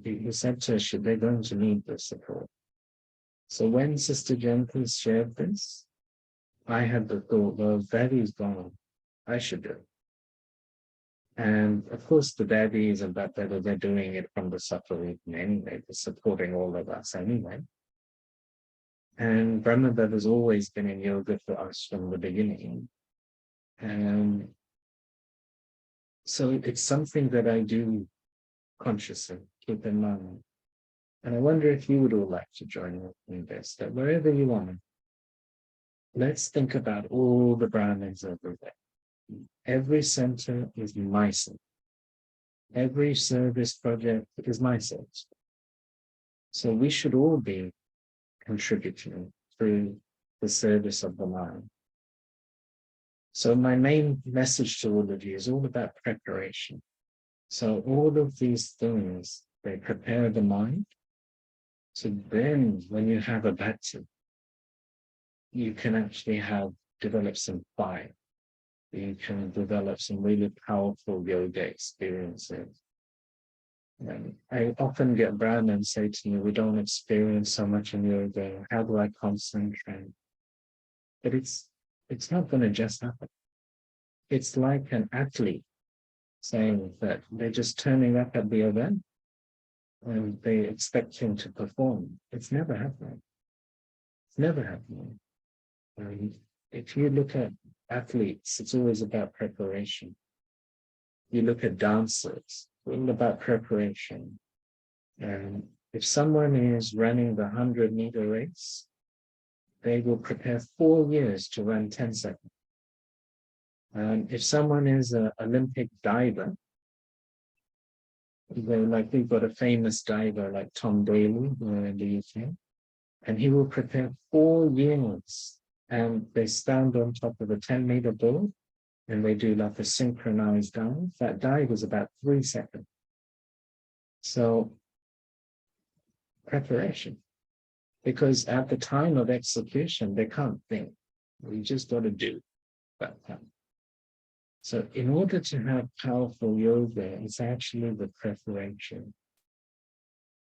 He said to us, they're going to need the support. So when Sister Jenkins shared this, I had the thought, well, Daddy's gone, I should do it. And of course, the daddies and that they're doing it from the suffering anyway, they're supporting all of us anyway. And Brahma has always been in yoga for us from the beginning. And so it's something that I do consciously keep in mind. And I wonder if you would all like to join me in this, that wherever you are, let's think about all the Brahmins over there. Every center is my center. Every service project is my center. So we should all be contributing through the service of the mind. So my main message to all of you is all about preparation. So all of these things, they prepare the mind. So then when you have a bhatti, you can actually develop some fire. You can develop some really powerful yoga experiences. And I often get Brahmins say to me, we don't experience so much in yoga. How do I concentrate? But it's not going to just happen. It's like an athlete saying that they're just turning up at the event and they expect him to perform. It's never happening. It's never happening. If you look at athletes, it's always about preparation. You look at dancers, it's all about preparation. And if someone is running the 100-meter race, they will prepare 4 years to run 10 seconds. And if someone is an Olympic diver, we've got a famous diver like Tom Daley in the UK, and he will prepare 4 years, and they stand on top of a 10-meter board, and they do like a synchronized dive. That dive is about 3 seconds. So preparation, because at the time of execution, they can't think. We just got to do that. So in order to have powerful yoga, it's actually the preparation.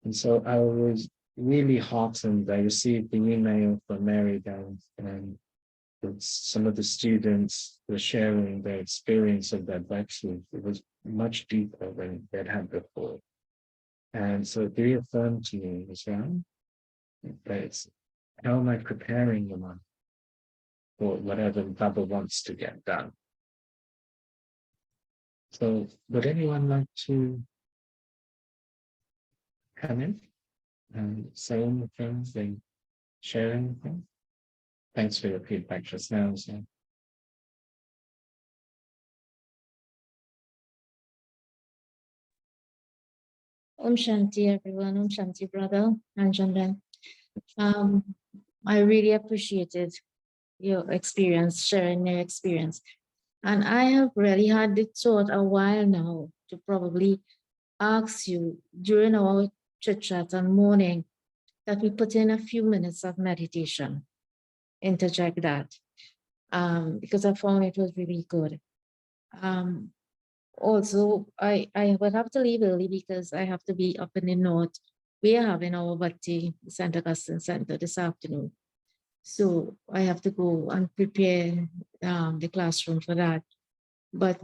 And so I was really heartened. I received the email from Mary Downs, and some of the students were sharing their experience of that vaccine. It was much deeper than they'd had before. And so it reaffirmed to me as well that it's how am I preparing the mind for whatever Baba wants to get done. So would anyone like to come in and say anything, share anything? Thanks for your feedback just now. So. Om Shanti, everyone. Om Shanti, brother Anjandan. I really appreciated your experience, sharing your experience. And I have really had the thought a while now to probably ask you during our chit chat and morning that we put in a few minutes of meditation, interject that, because I found it was really good. Also, I will have to leave early because I have to be up in the north. We are having our bhatti St. Augustine Center this afternoon. So I have to go and prepare the classroom for that. But,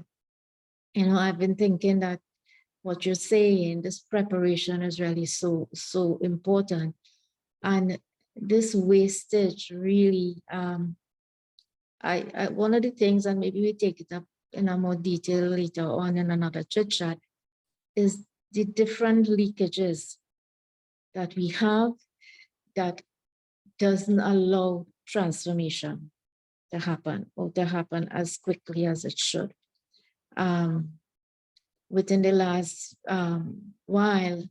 I've been thinking that what you're saying, this preparation is really so important. And this wastage really, one of the things, and maybe we take it up in a more detail later on in another chit chat, is the different leakages that we have that doesn't allow transformation to happen, or to happen as quickly as it should. Within the last while,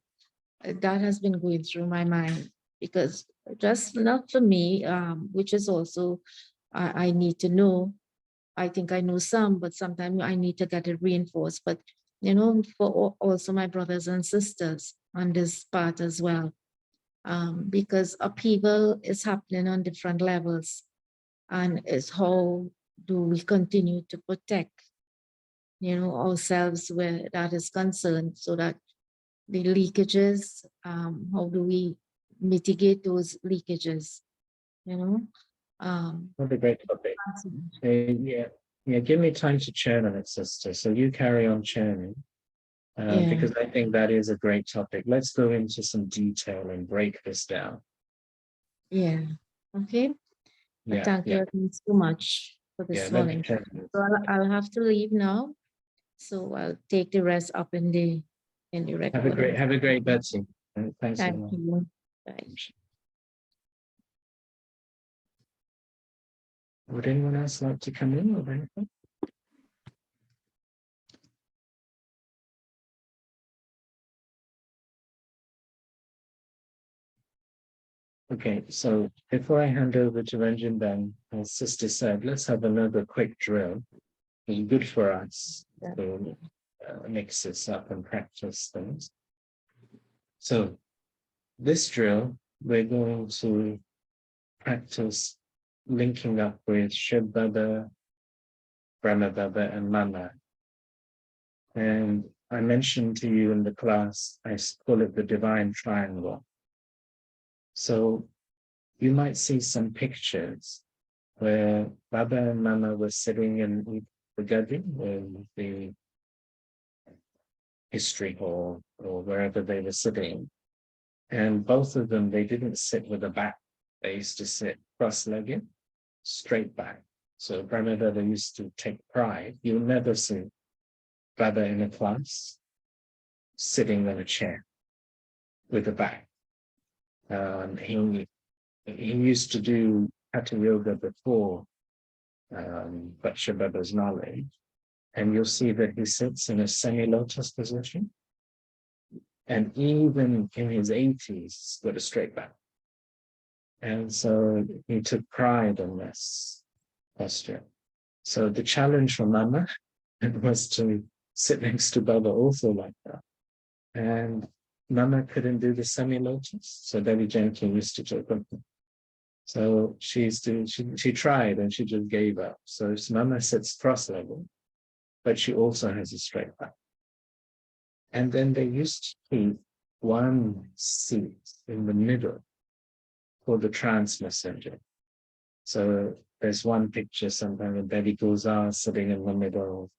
that has been going through my mind, because just not for me, which is also, I need to know. I think I know some, but sometimes I need to get it reinforced. But, you know, for also my brothers and sisters on this part as well, because upheaval is happening on different levels, and it's how do we continue to protect, you know, ourselves where that is concerned, so that the leakages, how do we mitigate those leakages, you know? What a great topic. Yeah, give me time to churn on it, sister. So you carry on churning, because I think that is a great topic. Let's go into some detail and break this down. Yeah. Okay. Yeah. Thank you so much for this morning. So I'll have to leave now. So I'll take the rest up in the recording. Have a great Betsy. Thanks. Thank you. Bye. Would anyone else like to come in or anything? Okay, so before I hand over to Ranjan Ben, as Sister said, let's have another quick drill. It's good for us to mix this up and practice things. So this drill, we're going to practice linking up with Shiv Baba, Brahma Baba, and Mama. And I mentioned to you in the class, I call it the divine triangle. So you might see some pictures where Baba and Mama were sitting in the Gadi, in the history hall, or wherever they were sitting. And both of them, they didn't sit with a back. They used to sit cross-legged, straight back. So Brahma Baba used to take pride. You'll never see Baba in a class sitting on a chair with a back. He used to do Hatha Yoga before Bhatsha Baba's knowledge, and you'll see that he sits in a semi-lotus position, and even in his 80s, he's got a straight back. And so he took pride in this posture. So the challenge for Mama was to sit next to Baba also like that. And Mama couldn't do the semi-lotus, so Devi Janki used to joke with her. So she tried and she just gave up. So Mama sits cross-legged, but she also has a straight back. And then they used to keep one seat in the middle for the trance messenger. So there's one picture sometimes with Devi Gulzar sitting in the middle,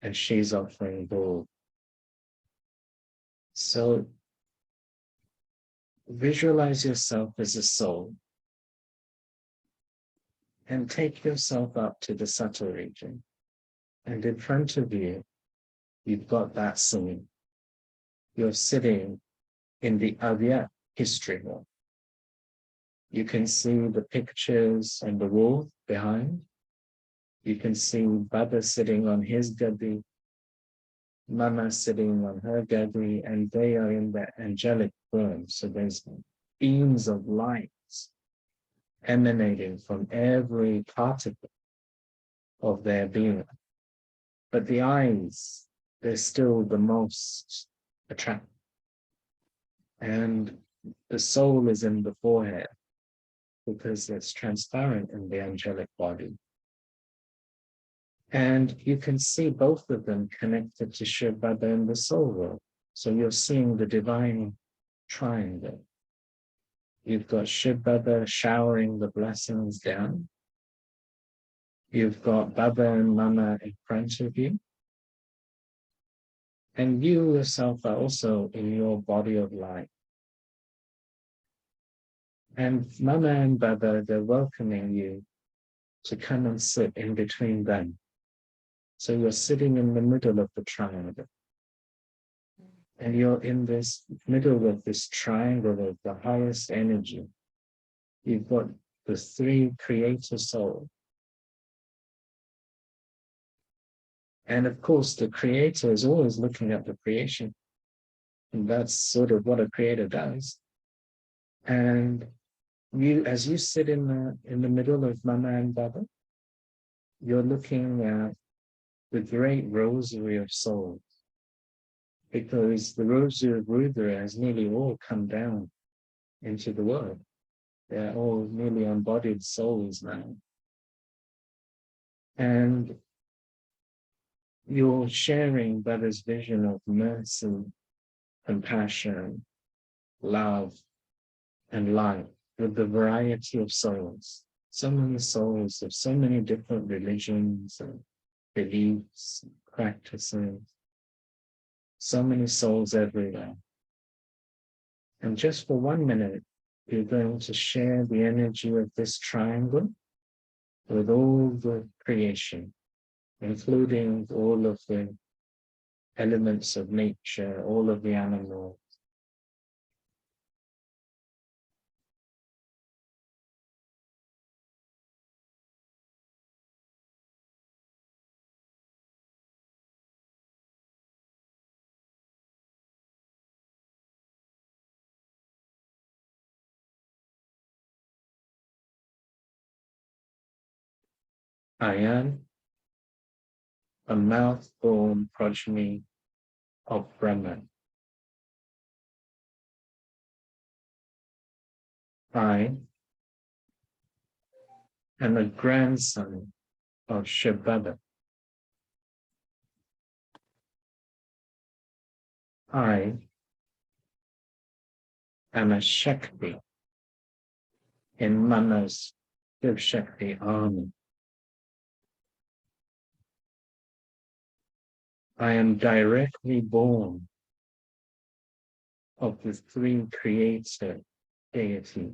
and she's offering ball. So visualize yourself as a soul and take yourself up to the subtle region. And in front of you, you've got that scene. You're sitting in the Avya history hall. You can see the pictures on the wall behind. You can see Baba sitting on his gadi, Mama sitting on her gadi, and they are in the angelic room. So there's beams of light emanating from every particle of their being. But the eyes, they're still the most attractive. And the soul is in the forehead because it's transparent in the angelic body. And you can see both of them connected to Shiv Baba in the soul world. So you're seeing the divine triangle. You've got Shiv Baba showering the blessings down. You've got Baba and Mama in front of you. And you yourself are also in your body of light. And Mama and Baba, they're welcoming you to come and sit in between them. So you're sitting in the middle of the triangle. And you're in this middle of this triangle of the highest energy. you've got the three creator souls. And of course, the creator is always looking at the creation. And that's sort of what a creator does. And you, as you sit in the middle of Mama and Baba, you're looking at the great rosary of souls, because the rosary of Rudra has nearly all come down into the world. They're all nearly embodied souls now. And you're sharing Bada's vision of mercy, compassion, love, and light with the variety of souls. So many souls of so many different religions and beliefs, practices, so many souls everywhere. And just for 1 minute, you're going to share the energy of this triangle with all the creation, including all of the elements of nature, all of the animals. I am a mouth-born progeny of Brahman. I am a grandson of Shabada. I am a Shakti in Mama's Shiv Shakti army. I am directly born of the three creator deities.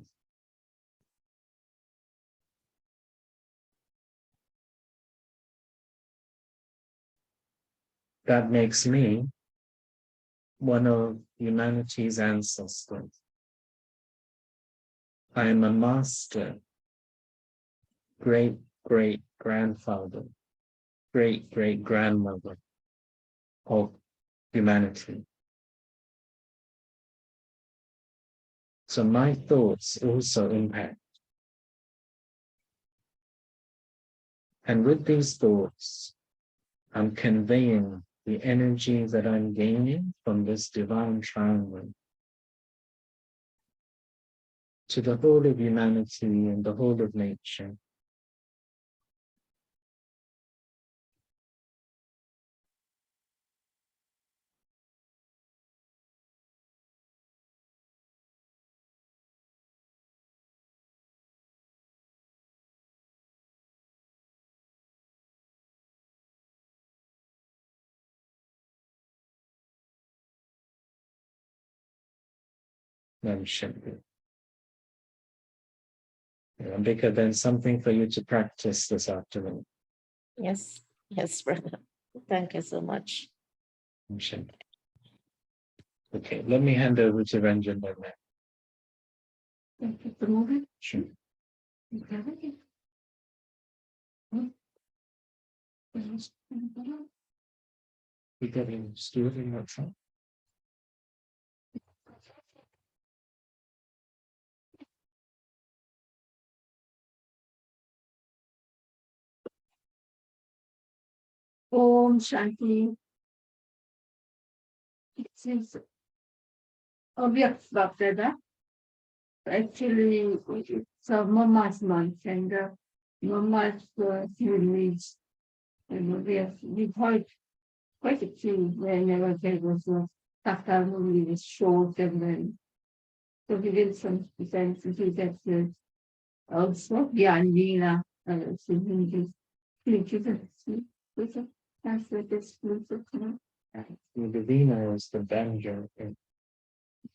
That makes me one of humanity's ancestors. I am a master, great-great-grandfather, great-great-grandmother of humanity. So my thoughts also impact. And with these thoughts, I'm conveying the energy that I'm gaining from this divine triangle to the whole of humanity and the whole of nature. Shakti. Ambika, then something for you to practice this afternoon. Yes, yes, brother. Thank you so much. Shakti. Okay, let me hand over to Ranjan now. Thank you for moving. Sure. We got him student outside. Om Shanti. It seems obvious about that. Actually, it's Mama's month, and Mama's release. And we've heard quite a few whenever there was a Tata movie was short, and then so we did some sensitive that also Gyanvina, singing this translate this music. The Vina is the banjo, and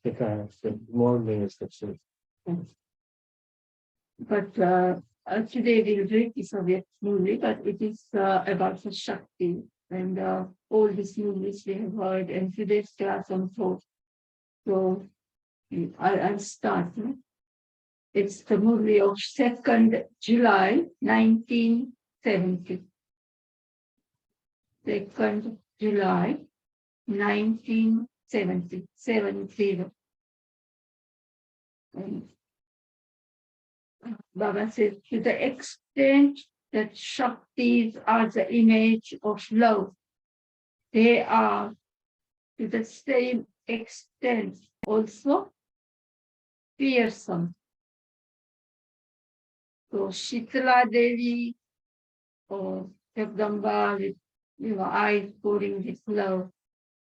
the Morley is the flute. But today we'll read the Soviet movie, but it is about the Shakti and all these movies we have heard, and today's class on thought. So I'll start. It's the movie of 2nd July 1970. 2nd July 1970. 70. And Baba says, to the extent that Shaktis are the image of love, they are to the same extent also fearsome. So Shitala Devi or Jagdamba with eyes pouring with love.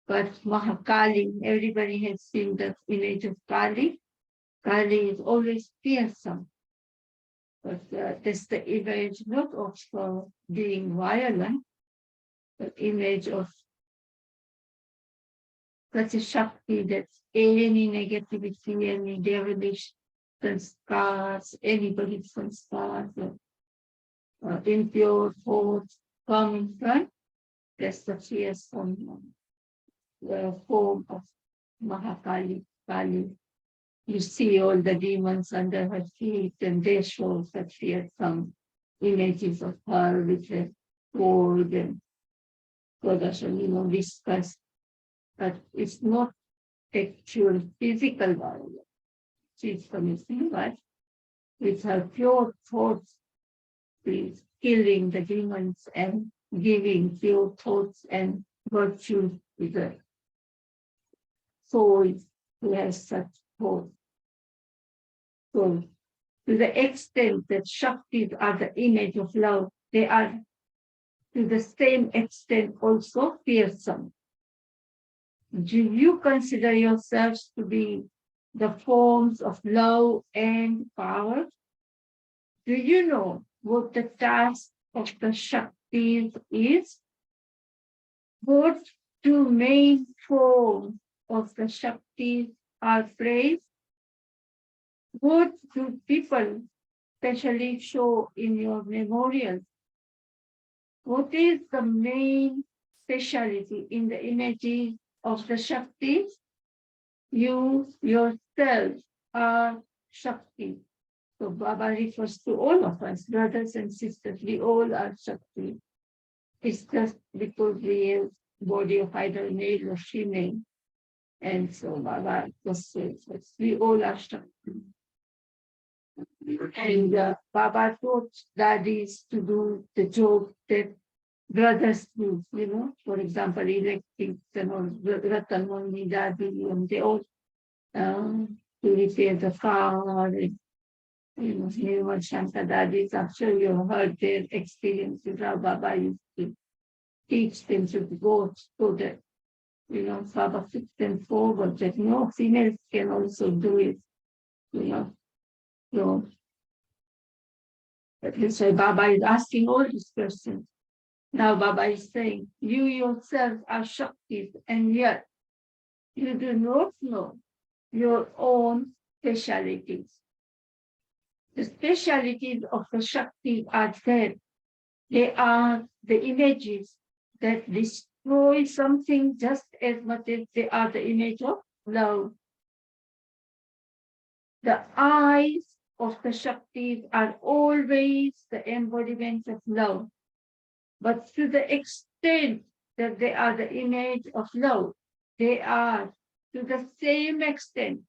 But Mahakali, everybody has seen the image of Kali. Kali is always fearsome. But that's the image not of being violent, but image of such a Shakti that any negativity, any devilish sanskars, anybody's sanskars, impure thoughts coming from, that's the fearsome form of Mahakali, Kali. You see all the demons under her feet, and they show such fearsome images of her with her sword and Kodashan, discuss. But it's not actual physical violence. She's committing, but with her pure thoughts, she's killing the demons and giving pure thoughts and virtue to the soul who has such thoughts. So, to the extent that Shaktis are the image of love, they are to the same extent also fearsome. Do you consider yourselves to be the forms of love and power? Do you know what the task of the Shaktis is? What two main forms of the Shaktis are praised? What do people especially show in your memorials? What is the main speciality in the images of the Shaktis? You yourself are Shakti. So Baba refers to all of us, brothers and sisters. We all are Shakti. It's just because we have body of either male or female. And so Baba just says, we all are Shakti. And Baba taught daddies to do the job that brothers do, for example, electric and Ratan Moni, Daddy, and they all to repair the car, and, Nirmal Shankar daddies. I'm sure you heard their experiences, how Baba used to teach them to go so that, Baba took them forward, that females can also do it, So that's why Baba is asking all these questions. Now Baba is saying, you yourself are Shaktis, and yet you do not know your own specialities. The specialities of the Shakti are there. They are the images that destroy something just as much as they are the image of love. The eyes of the Shaktis are always the embodiment of love. But to the extent that they are the image of love, they are to the same extent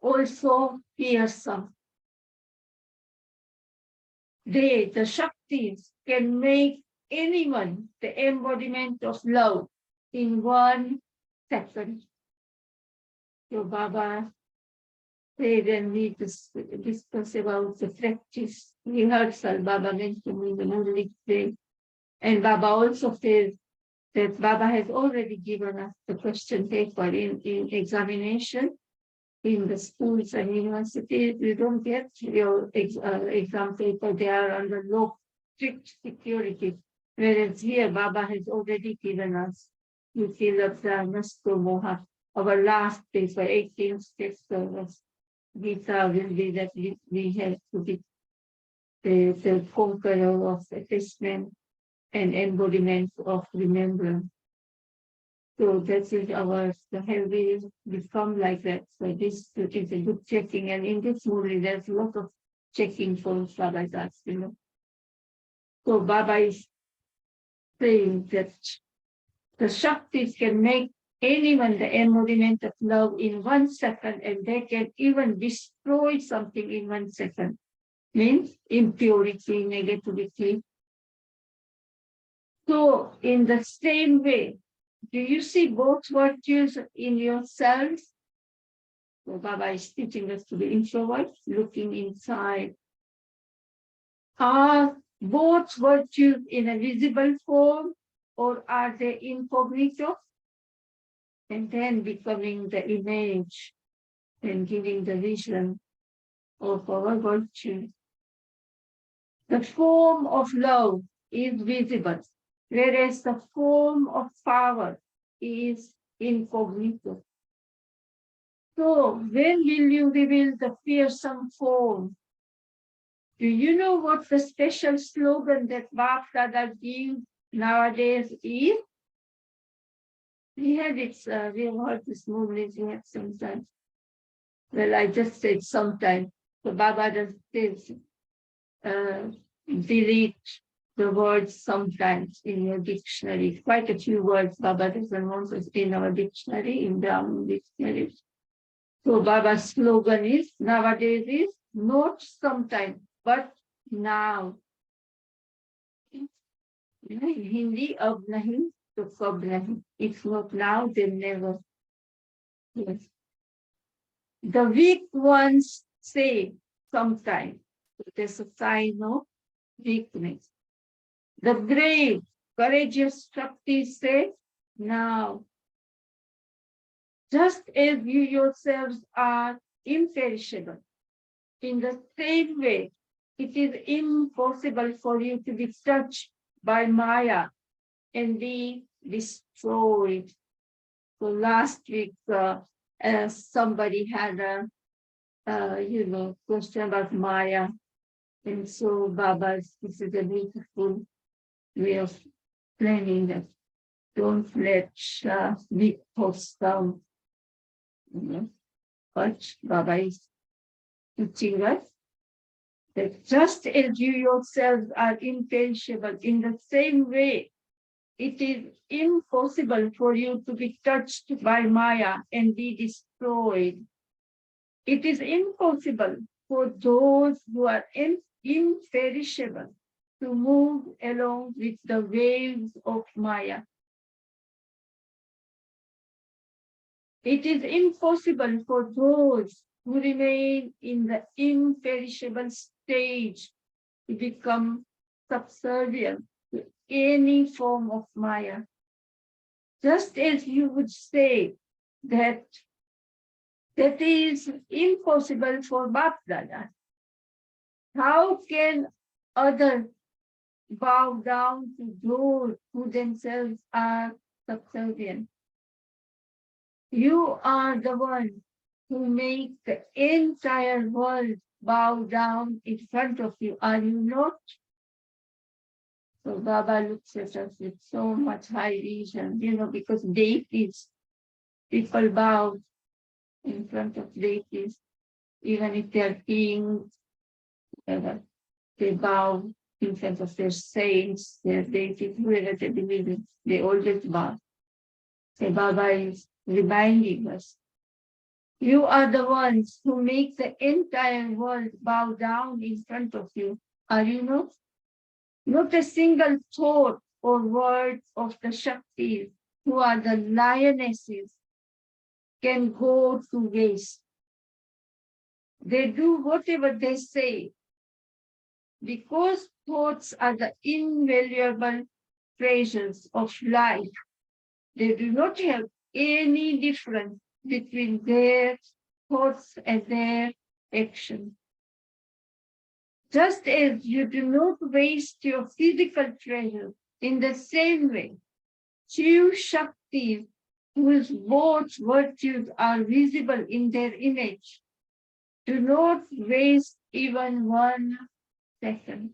also fearsome. They, the Shaktis, can make anyone the embodiment of love in 1 second. So Baba said when we discuss about the practice rehearsal, Baba mentioned in the Murli today. And Baba also says that Baba has already given us the question paper in examination in the schools and universities. You don't get your exam paper, they are under strict security. Whereas here, Baba has already given us, you fill up the Master Moha, our last paper, 18 steps of Gita will be that we have to be the conqueror of attachment and embodiment of remembrance. So that is the healthy become like that. So this is a good checking. And in this movie, there's a lot of checking for Baba does, So Baba is saying that the Shaktis can make anyone the embodiment of love in 1 second, and they can even destroy something in 1 second. Means impurity, negativity. So in the same way, do you see both virtues in yourselves? So Baba is teaching us to be introvert, looking inside. Are both virtues in a visible form, or are they incognito? And then becoming the image and giving the vision of our virtue. The form of love is visible, whereas the form of power is incognito. So when will you reveal the fearsome form? Do you know what the special slogan that Bab Dada gives nowadays is? We have heard this movement, we have sometimes. Well, I just said sometimes. So Baba just says, delete the words sometimes in your dictionary. Quite a few words Baba doesn't want us in our dictionary, in the dictionary. So Baba's slogan is, nowadays is, not sometimes, but now. In Hindi, ab nahi, to kab nahi. If not now, then never. Yes. The weak ones say sometimes. There's a sign of weakness. The brave, courageous Shakti say now. Just as you yourselves are imperishable, in the same way, it is impossible for you to be touched by Maya and be destroyed. So last week, somebody had a question about Maya, and so Baba's, this is a beautiful way of explaining that. Don't let big thoughts down. But Baba is teaching us that just as you yourselves are imperishable, in the same way, it is impossible for you to be touched by Maya and be destroyed. It is impossible for those who are imperishable to move along with the waves of Maya. It is impossible for those who remain in the imperishable stage to become subservient to any form of Maya. Just as you would say that that is impossible for Bapdada, how can others bow down to those who themselves are subservient? You are the one who make the entire world bow down in front of you, are you not? So Baba looks at us with so much high vision, because deities, people bow in front of deities, even if they are kings, they bow in front of their saints, their deities, whoever they believe in, they always bow. So Baba is reminding us, you are the ones who make the entire world bow down in front of you, are you not? Not a single thought or word of the Shaktis, who are the lionesses, can go to waste. They do whatever they say, because thoughts are the invaluable treasures of life. They do not have any difference between their thoughts and their actions. Just as you do not waste your physical treasure, in the same way, true Shaktis, whose both virtues are visible in their image, do not waste even 1 second.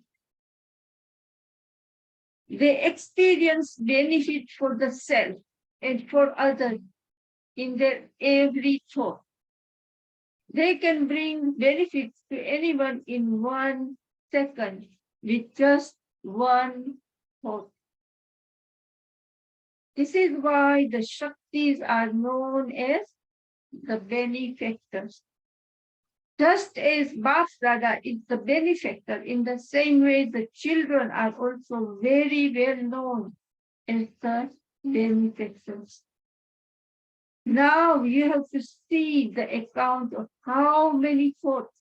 They experience benefit for the self and for others in their every thought. They can bring benefits to anyone in 1 second with just one thought. This is why the Shaktis are known as the benefactors. Just as Bapdada is the benefactor, in the same way the children are also very well known as the benefactors. Now you have to see the account of how many thoughts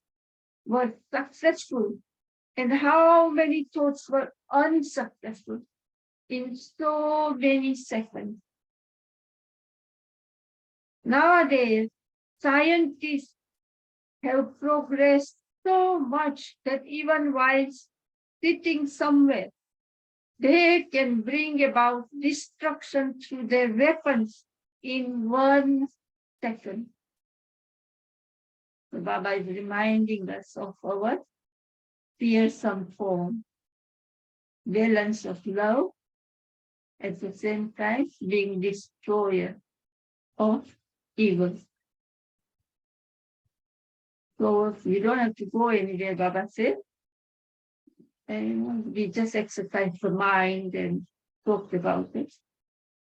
were successful and how many thoughts were unsuccessful in so many seconds. Nowadays, scientists have progressed so much that even while sitting somewhere, they can bring about destruction through their weapons in 1 second. So Baba is reminding us of our fearsome form, balance of love, at the same time being destroyer of evil. So you don't have to go anywhere, Baba said. And we just exercise the mind and talk about it.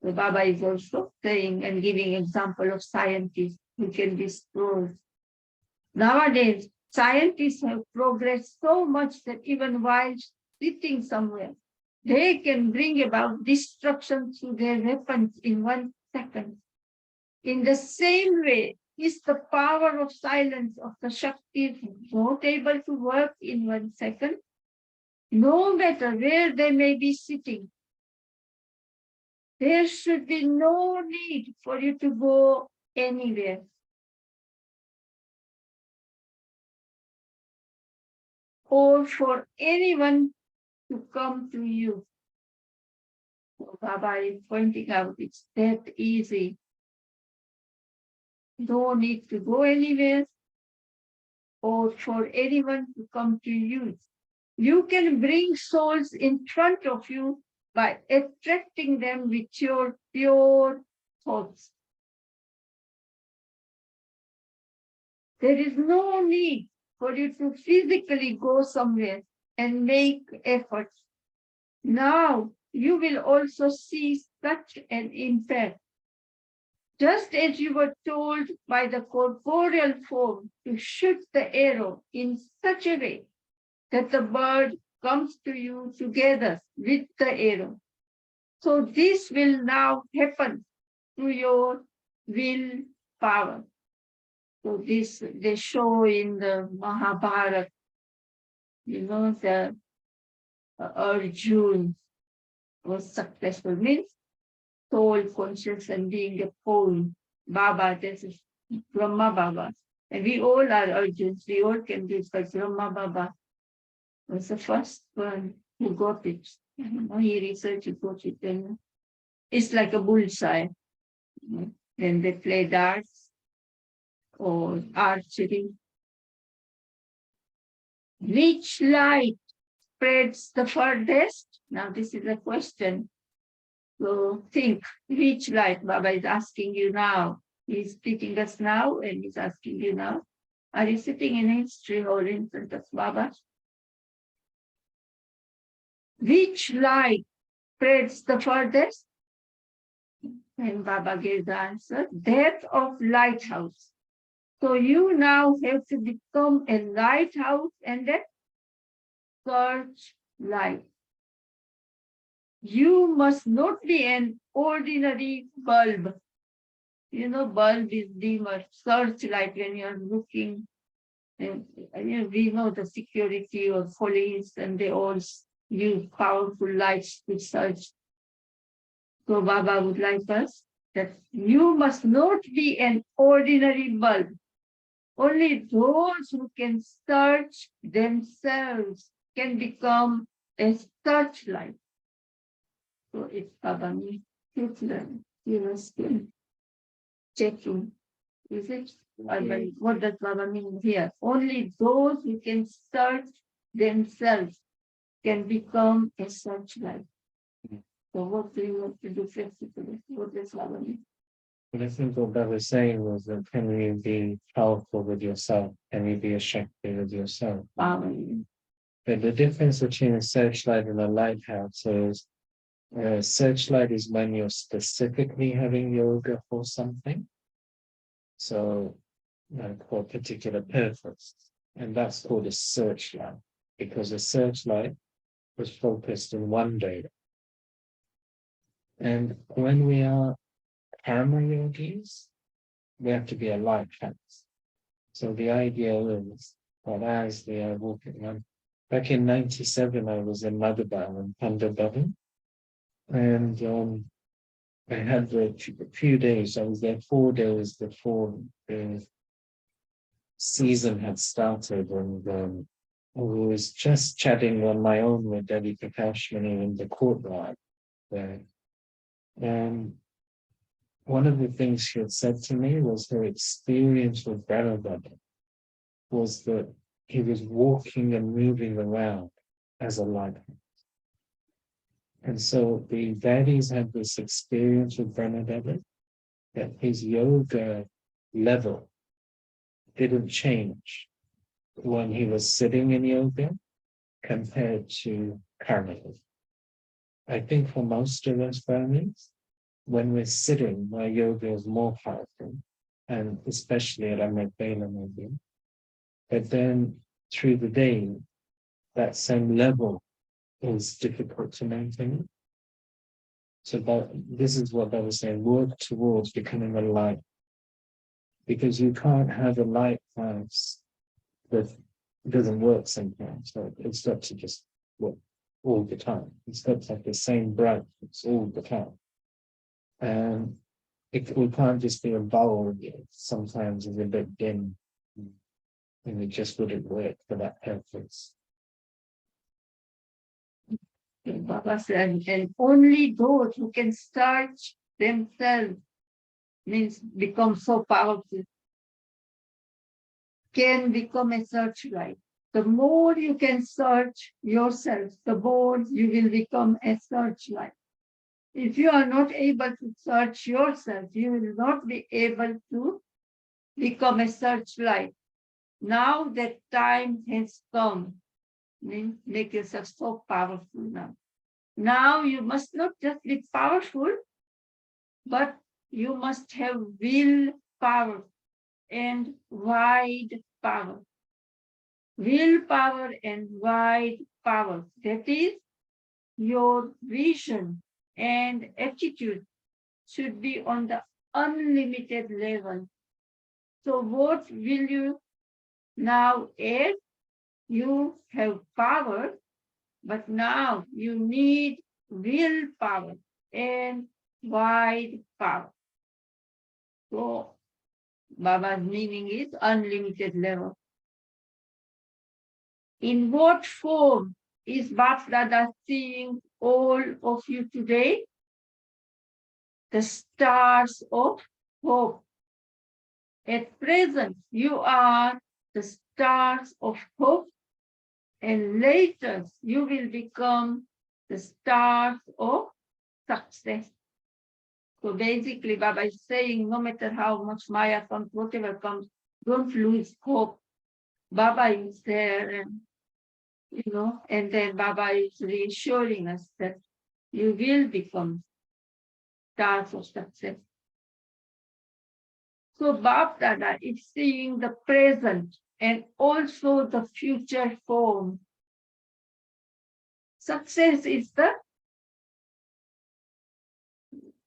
So Baba is also saying and giving example of scientists who can destroy. Nowadays, scientists have progressed so much that even while sitting somewhere, they can bring about destruction through their weapons in 1 second. In the same way, is the power of silence of the Shakti not able to work in 1 second? No matter where they may be sitting, there should be no need for you to go anywhere. Or for anyone to come to you. So Baba is pointing out it's that easy. No need to go anywhere or for anyone to come to you. You can bring souls in front of you by attracting them with your pure thoughts. There is no need for you to physically go somewhere and make efforts. Now you will also see such an impact. Just as you were told by the corporeal form to shoot the arrow in such a way that the bird comes to you together with the arrow. So this will now happen through your will power. So this they show in the Mahabharata, the Arjuna was successful, means soul conscious and being a whole. Baba, this is Brahma Baba. And we all are Arjuns, we all can do it, but Brahma Baba was the first one who got it. He researched it, got it, and it's like a bullseye. Then they play darts or archery. Which light spreads the furthest? Now this is a question. So think, which light? Baba is asking you now. He's teaching us now and he's asking you now. Are you sitting in history or in front of Baba? Which light spreads the furthest? And Baba gave the answer, that of lighthouse. So you now have to become a lighthouse and a search light. You must not be an ordinary bulb. Bulb is dimmer, searchlight when you're looking. And, we know the security or police and they all use powerful lights to search. So Baba would like us that you must not be an ordinary bulb. Only those who can search themselves can become a searchlight. So it's Baba me, checking. Is it? What does Baba mean here? Only those who can search themselves can become a searchlight. So what do you want to do physically? What is happening? But I think what that was saying was that can you be powerful with yourself? Can you be a Shakti with yourself? Harmony. But the difference between a searchlight and a lighthouse is a searchlight is when you're specifically having yoga for something. So, for a particular purpose. And that's called a searchlight, because a searchlight was focused in one day. And when we are karma yogis, we have to be a lighthouse. So the idea is that as we are walking on, back in 97, I was in Madhubal and Pandabhavan, and I had a few days, I was there 4 days before the season had started, and I was just chatting on my own with Devi Prakashmani in the courtyard there. And one of the things she had said to me was her experience with Brahmababa was that he was walking and moving around as a lighthouse. And so the Vadis had this experience with Brahmababa that his yoga level didn't change when he was sitting in yoga compared to karma. I think for most of us Brahmins, when we're sitting, our yoga is more powerful, and especially at Amrit maybe. But then through the day, that same level is difficult to maintain. So this is what I was saying, work towards becoming a light. Because you can't have a lighthouse that doesn't work sometimes. So it's got to just work all the time. It's got to have the same brightness all the time. And we can't just be a bulb. Sometimes it's a bit dim, and it just wouldn't work for that purpose. Baba said, and only those who can search themselves, means become so powerful, can become a searchlight. The more you can search yourself, the more you will become a searchlight. If you are not able to search yourself, you will not be able to become a searchlight. Now that time has come, make yourself so powerful now. Now you must not just be powerful, but you must have will power and wide power. Will power and wide power. That is, your vision and attitude should be on the unlimited level. So what will you now add? You have power, but now you need will power and wide power. So Baba's meaning is unlimited level. In what form is Bapdada seeing all of you today? The stars of hope. At present, you are the stars of hope, and later you will become the stars of success. So basically, Baba is saying, no matter how much Maya comes, whatever comes, don't lose hope. Baba is there, and and then Baba is reassuring us that you will become stars of success. So Bap Dada is seeing the present and also the future form. Success is the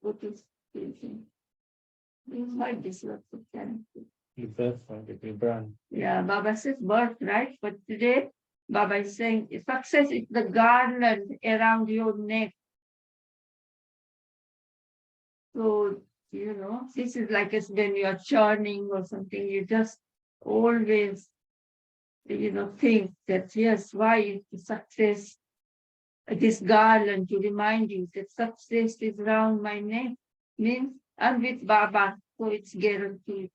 what is thinking? You might disrupt the planet. Your birthright, if you're born. Yeah, Baba says birthright, but today Baba is saying success is the garland around your neck. So, this is like as when you are churning or something, you just always, think that, yes, why is the success, this garland to remind you that success is around my neck, means I'm with Baba, so it's guaranteed.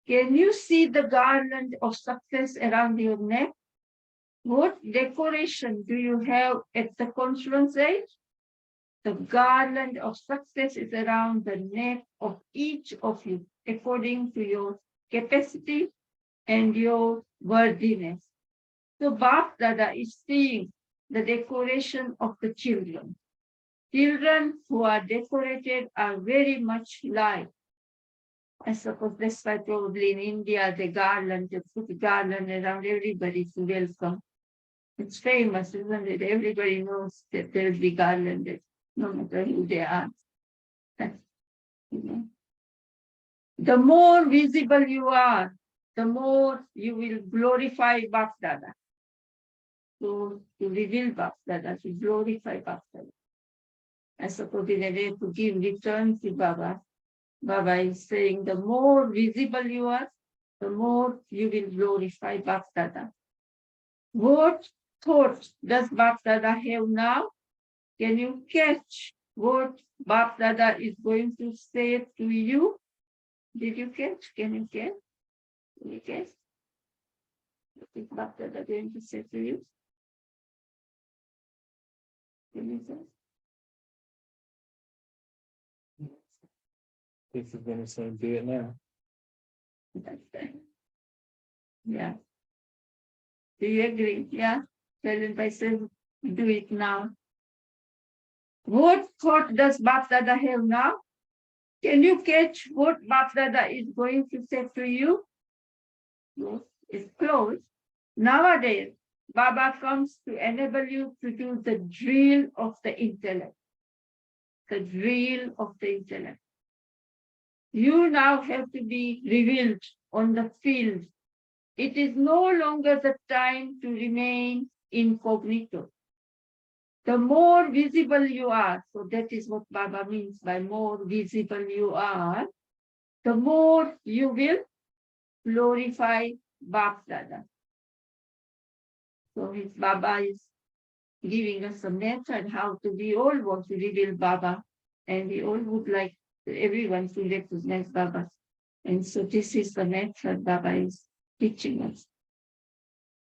Can you see the garland of success around your neck? What decoration do you have at the conference age? The garland of success is around the neck of each of you, according to your capacity and your worthiness. So Bap Dada is seeing the decoration of the children. Children who are decorated are very much like, I suppose that's why probably in India they put garland around everybody to welcome. It's famous, isn't it? Everybody knows that they'll be garlanded, no matter who they are. The more visible you are, the more you will glorify Bhaktada. To reveal Bhaktada, to glorify Bhaktada. I suppose in a way to give return to Baba. Baba is saying the more visible you are, the more you will glorify Bhaktada. What thought does Bhaktada have now? Can you catch what Bhaktada is going to say to you? Did you catch? Can you catch? Can you catch? What is Bhaktada going to say to you? Can you catch? If you're going to say, do it now. Yeah. Do you agree? Yeah. Tell him by saying, do it now. What thought does Bhaktada have now? Can you catch what Bhaktada is going to say to you? Yes, it's close. Nowadays, Baba comes to enable you to do the drill of the intellect. The drill of the intellect. You now have to be revealed on the field. It is no longer the time to remain incognito. The more visible you are, so that is what Baba means by more visible you are, the more you will glorify Bhaktada. So his Baba is giving us a method how to, we all want to reveal Baba, and we all would like everyone to recognize Baba. And so this is the method Baba is teaching us.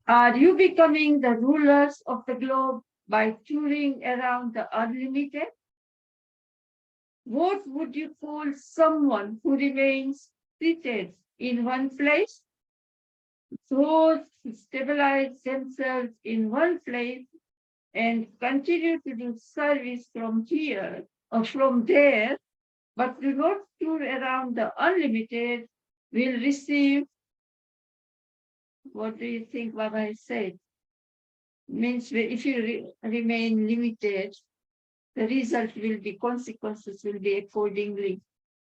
Are you becoming the rulers of the globe by touring around the unlimited? What would you call someone who remains seated in one place? Those who stabilize themselves in one place and continue to do service from here or from there, but do not tour around the unlimited, will receive, what do you think Baba has said? Means if you remain limited, the result will be, consequences will be accordingly.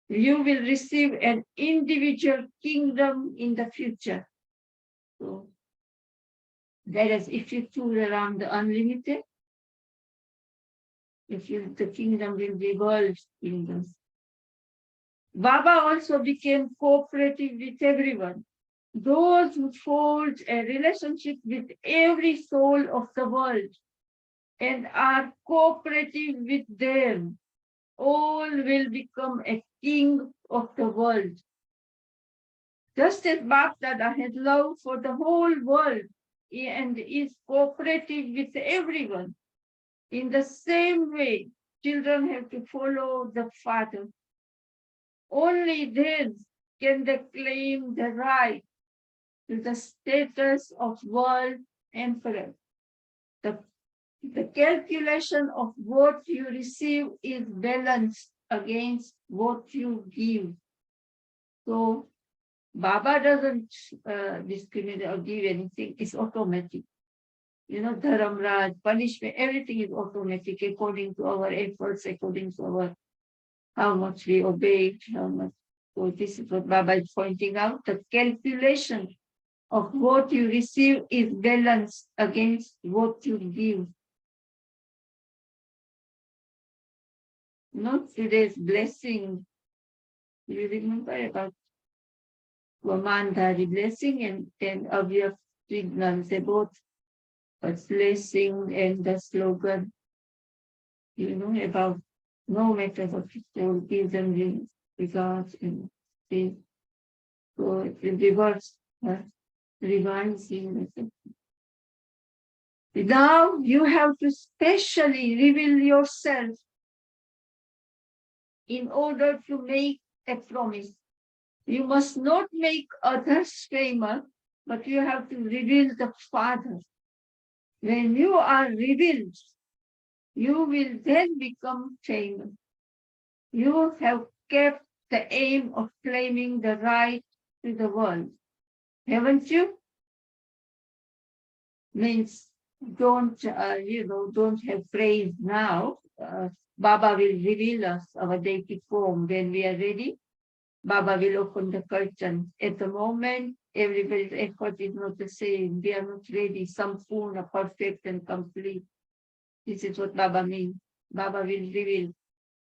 You will receive an individual kingdom in the future. So, that is, if you tour around the unlimited, the kingdom will be world kingdoms. Baba also became cooperative with everyone. Those who forge a relationship with every soul of the world and are cooperative with them, all will become a king of the world. Just as Bhaktada has love for the whole world and is cooperative with everyone, in the same way, children have to follow the father. Only then can they claim the right to the status of world emperor. The calculation of what you receive is balanced against what you give. So Baba doesn't discriminate or give anything, it's automatic. You know, Dharamraj, punishment, everything is automatic according to our efforts, according to our how much we obeyed, how much. So this is what Baba is pointing out. The calculation of what you receive is balanced against what you give. Not today's blessing. You remember about Vamandhari blessing and then Avya Signals, they both a blessing and the slogan, you know, about no matter what people give them regards and this. So it will reverse, revising. Now you have to specially reveal yourself in order to make a promise. You must not make others famous, but you have to reveal the Father. When you are revealed, you will then become famous. You have kept the aim of claiming the right to the world, haven't you? Means don't have praise now. Baba will reveal us our deity form when we are ready. Baba will open the curtain. At the moment, everybody's effort is not the same. We are not ready. Sampurna, perfect and complete. This is what Baba means. Baba will reveal.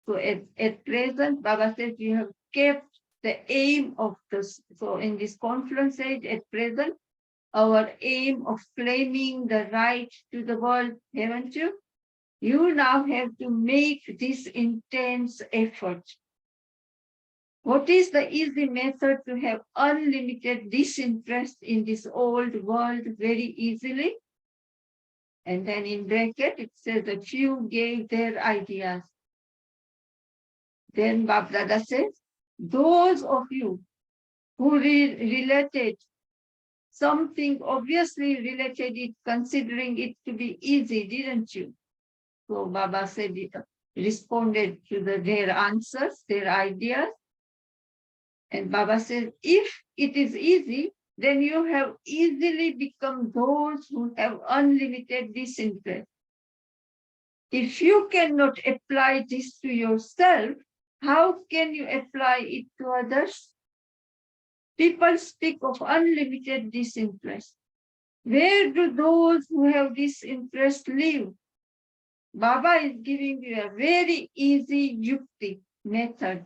So at present, Baba says you have kept the aim of this. So in this conference age, at present, our aim of claiming the right to the world, haven't you? You now have to make this intense effort. What is the easy method to have unlimited disinterest in this old world very easily? And then in bracket, it says a few gave their ideas. Then Bapdada says, those of you who related something, obviously related it, considering it to be easy, didn't you? So Baba said it, responded to their answers, their ideas. And Baba says, if it is easy, then you have easily become those who have unlimited disinterest. If you cannot apply this to yourself, how can you apply it to others? People speak of unlimited disinterest. Where do those who have disinterest live? Baba is giving you a very easy yukti method.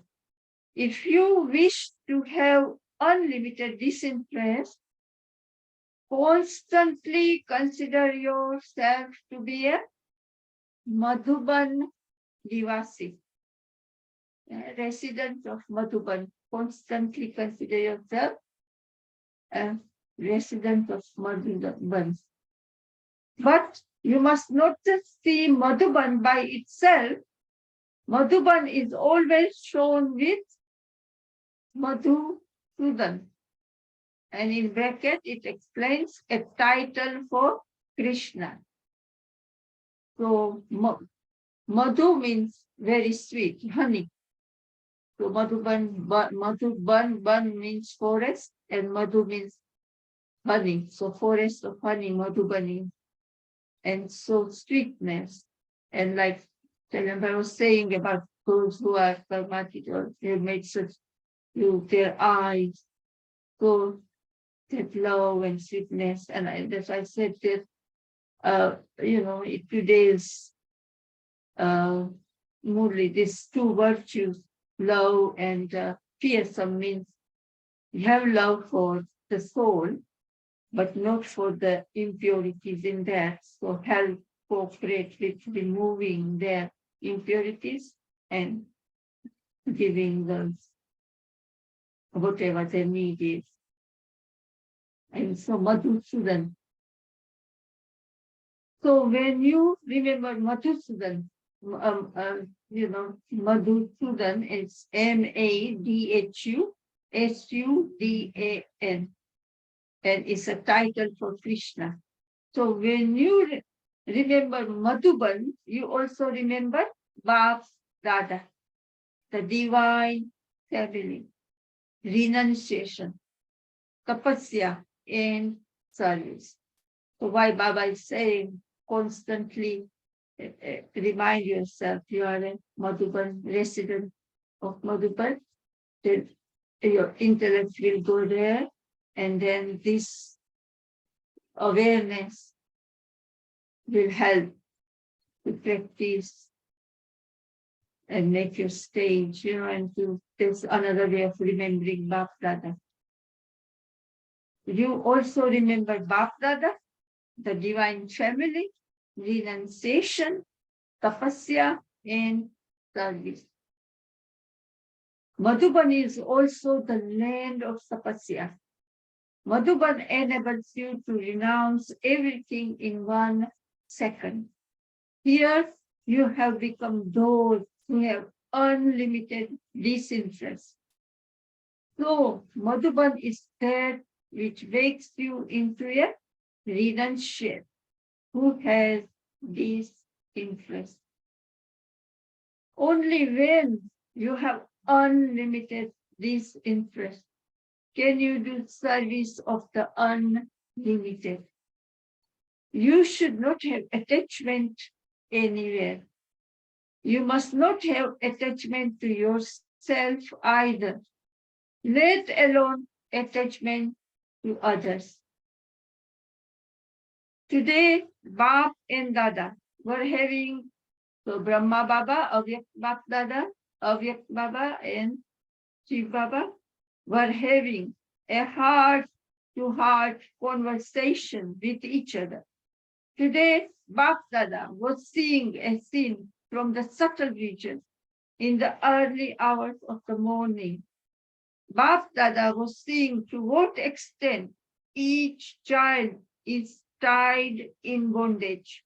If you wish to have unlimited disinterest, constantly consider yourself to be a Madhuban Nivasi, a resident of Madhuban. Constantly consider yourself a resident of Madhuban. But you must not just see Madhuban by itself. Madhuban is always shown with Madhusudan. And in bracket, it explains a title for Krishna. So Madhu means very sweet, honey. So Madhuban means forest, and Madhu means honey. So forest of honey, Madhubani. And so sweetness. And like I was saying about those who are karmatic, or they made such their eyes, so that love and sweetness. And as I said that, in today's Murli, these two virtues, love and fearsome, means you have love for the soul, but not for the impurities in that. So help cooperate with removing their impurities and giving them whatever their need is. And so Madhusudan. So when you remember Madhusudan, Madhusudan is Madhusudan, and it's a title for Krishna. So when you remember Madhuban, you also remember Bap Dada, the divine family, renunciation, tapasya, and service. So why Baba is saying constantly remind yourself you are a Madhuban resident of Madhuban, then your intellect will go there, and then this awareness will help to practice and make your stage, and there's another way of remembering Bap Dada. You also remember Bap Dada, the divine family, renunciation, tapasya, and service. Madhuban is also the land of tapasya. Madhuban enables you to renounce everything in 1 second. Here, you have become those who have unlimited disinterest. So Madhuban is that which makes you into a renunciate who has this interest. Only when you have unlimited disinterest can you do service of the unlimited. You should not have attachment anywhere. You must not have attachment to yourself either, let alone attachment to others. Today, Bap and Dada were having, so Brahma Baba, Avyak Bap Dada, Avyak Baba and Shiv Baba were having a heart-to-heart conversation with each other. Today, Bap Dada was seeing a scene from the subtle region in the early hours of the morning. Bap Dada was seeing to what extent each child is tied in bondage,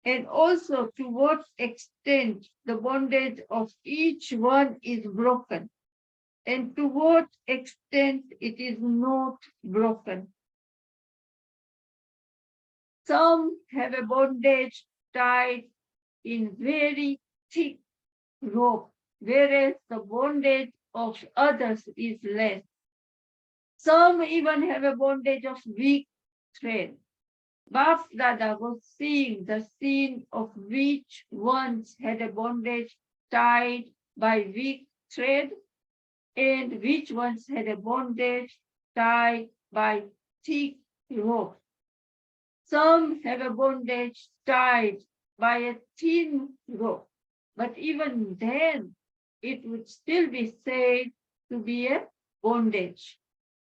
and also to what extent the bondage of each one is broken, and to what extent it is not broken. Some have a bondage tied in very thick rope, whereas the bondage of others is less. Some even have a bondage of weak thread. Bap Dada was seeing the scene of which once had a bondage tied by weak thread, and which once had a bondage tied by thick rope. Some have a bondage tied by a thin rope, but even then it would still be said to be a bondage.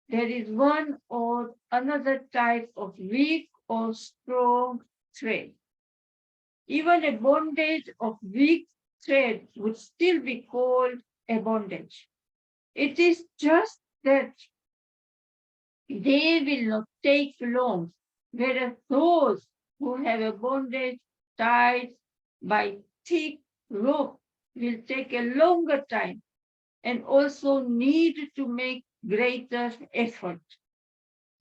There is one or another type of weak or strong thread. Even a bondage of weak thread would still be called a bondage. It is just that they will not take long, whereas those who have a bondage tied by thick rope will take a longer time and also need to make greater effort.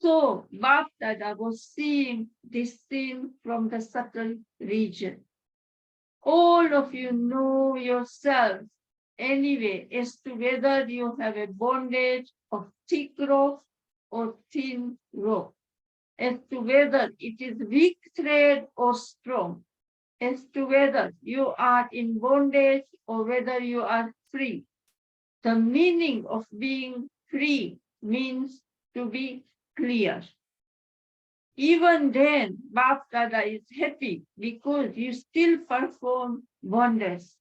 So Bap Dada was seeing this scene from the subtle region. All of you know yourselves anyway as to whether you have a bondage of thick rope or thin rope, as to whether it is weak thread or strong, as to whether you are in bondage or whether you are free. The meaning of being free means to be clear. Even then, Bap Dada is happy because you still perform wonders.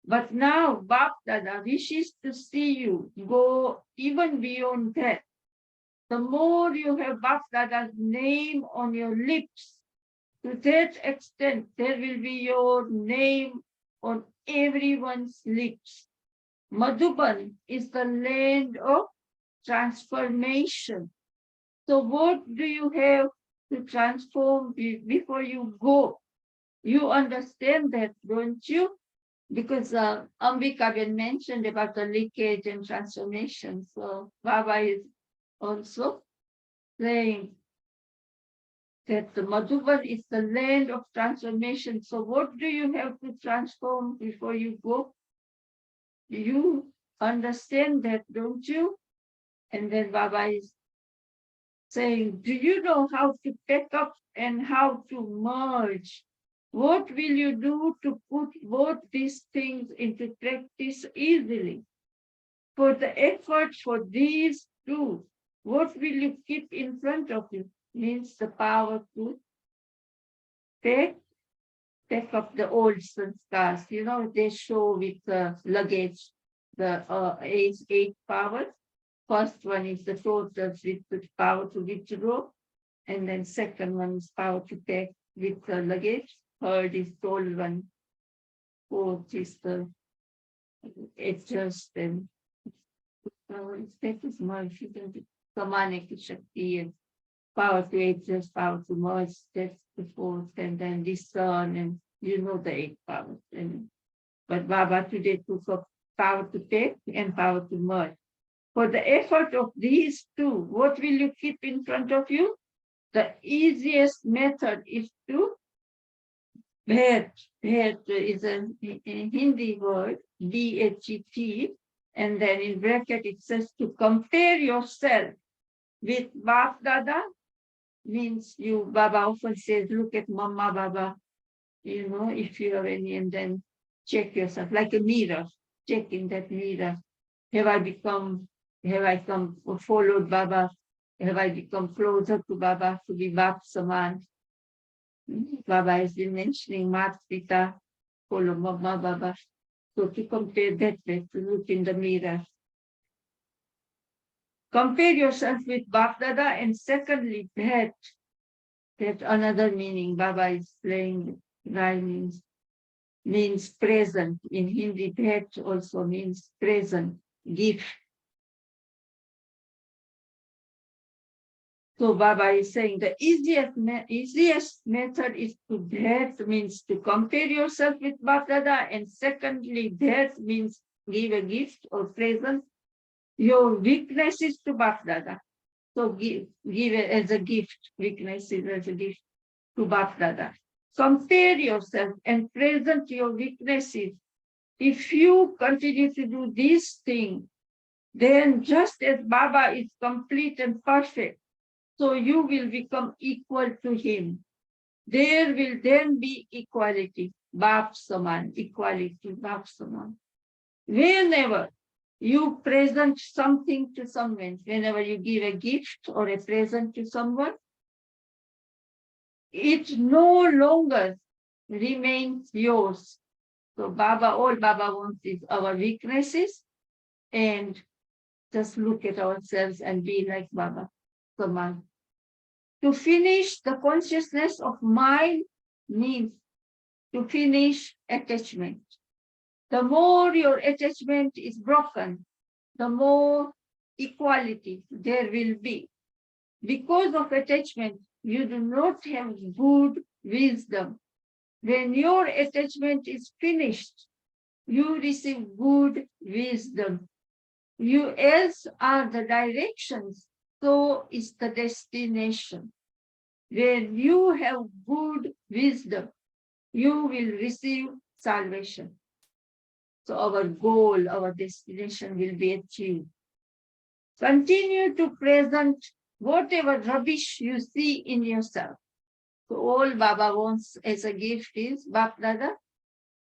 But now Bap Dada wishes to see you go even beyond that. The more you have Bap Dada's name on your lips, to that extent there will be your name on everyone's lips. Madhuban is the land of transformation. So what do you have to transform before you go? You understand that, don't you? Because Ambika mentioned about the leakage and transformation. So Baba is also saying that the Madhuban is the land of transformation. So what do you have to transform before you go? You understand that, don't you? And then Baba is saying, do you know how to pack up and how to merge? What will you do to put both these things into practice easily? For the effort for these two, what will you keep in front of you? Means the power to pack up the old sanskars. You know, they show with the luggage, the eight powers. First one is the total with the power to withdraw, and then second one is power to pack with the luggage. Third is soul one. Fourth is the adjust and that is merge. Samanaki Shakti and power to adjust, power to merge. That's the fourth, and then discern, and you know the eight powers. And But Baba today took up power to take and power to merge. For the effort of these two, what will you keep in front of you? The easiest method is to bhet. Bhet is a Hindi word, B-H-E-T, and then in bracket it says to compare yourself with Bap Dada, means you, Baba often says, look at Mama Baba, if you have any, and then check yourself like a mirror, check in that mirror. Have I come followed Baba? Have I become closer to Baba to be Bap Saman? Baba has been mentioning Mat Pita, follow Mama Baba. So to compare that way, to look in the mirror. Compare yourself with Bap Dada, and secondly, that another meaning Baba is playing rhyming, means present. In Hindi, that also means present, gift. So Baba is saying the easiest method is to that, means to compare yourself with Bap Dada, and secondly, that means give a gift or present your weaknesses to Bap Dada. So give it as a gift, weaknesses as a gift to Bap Dada. Compare yourself and present your weaknesses. If you continue to do this thing, then just as Baba is complete and perfect, so you will become equal to him. There will then be equality, Bap Saman, equality, Bap Saman. Whenever you present something to someone, whenever you give a gift or a present to someone, it no longer remains yours. So all Baba wants is our weaknesses, and just look at ourselves and be like Baba. Saman. To finish the consciousness of mind means to finish attachment. The more your attachment is broken, the more equality there will be. Because of attachment, you do not have good wisdom. When your attachment is finished, you receive good wisdom. You else are the directions, so is the destination. When you have good wisdom, you will receive salvation. So our goal, our destination will be achieved. Continue to present whatever rubbish you see in yourself. So all Baba wants as a gift is Bap Dada,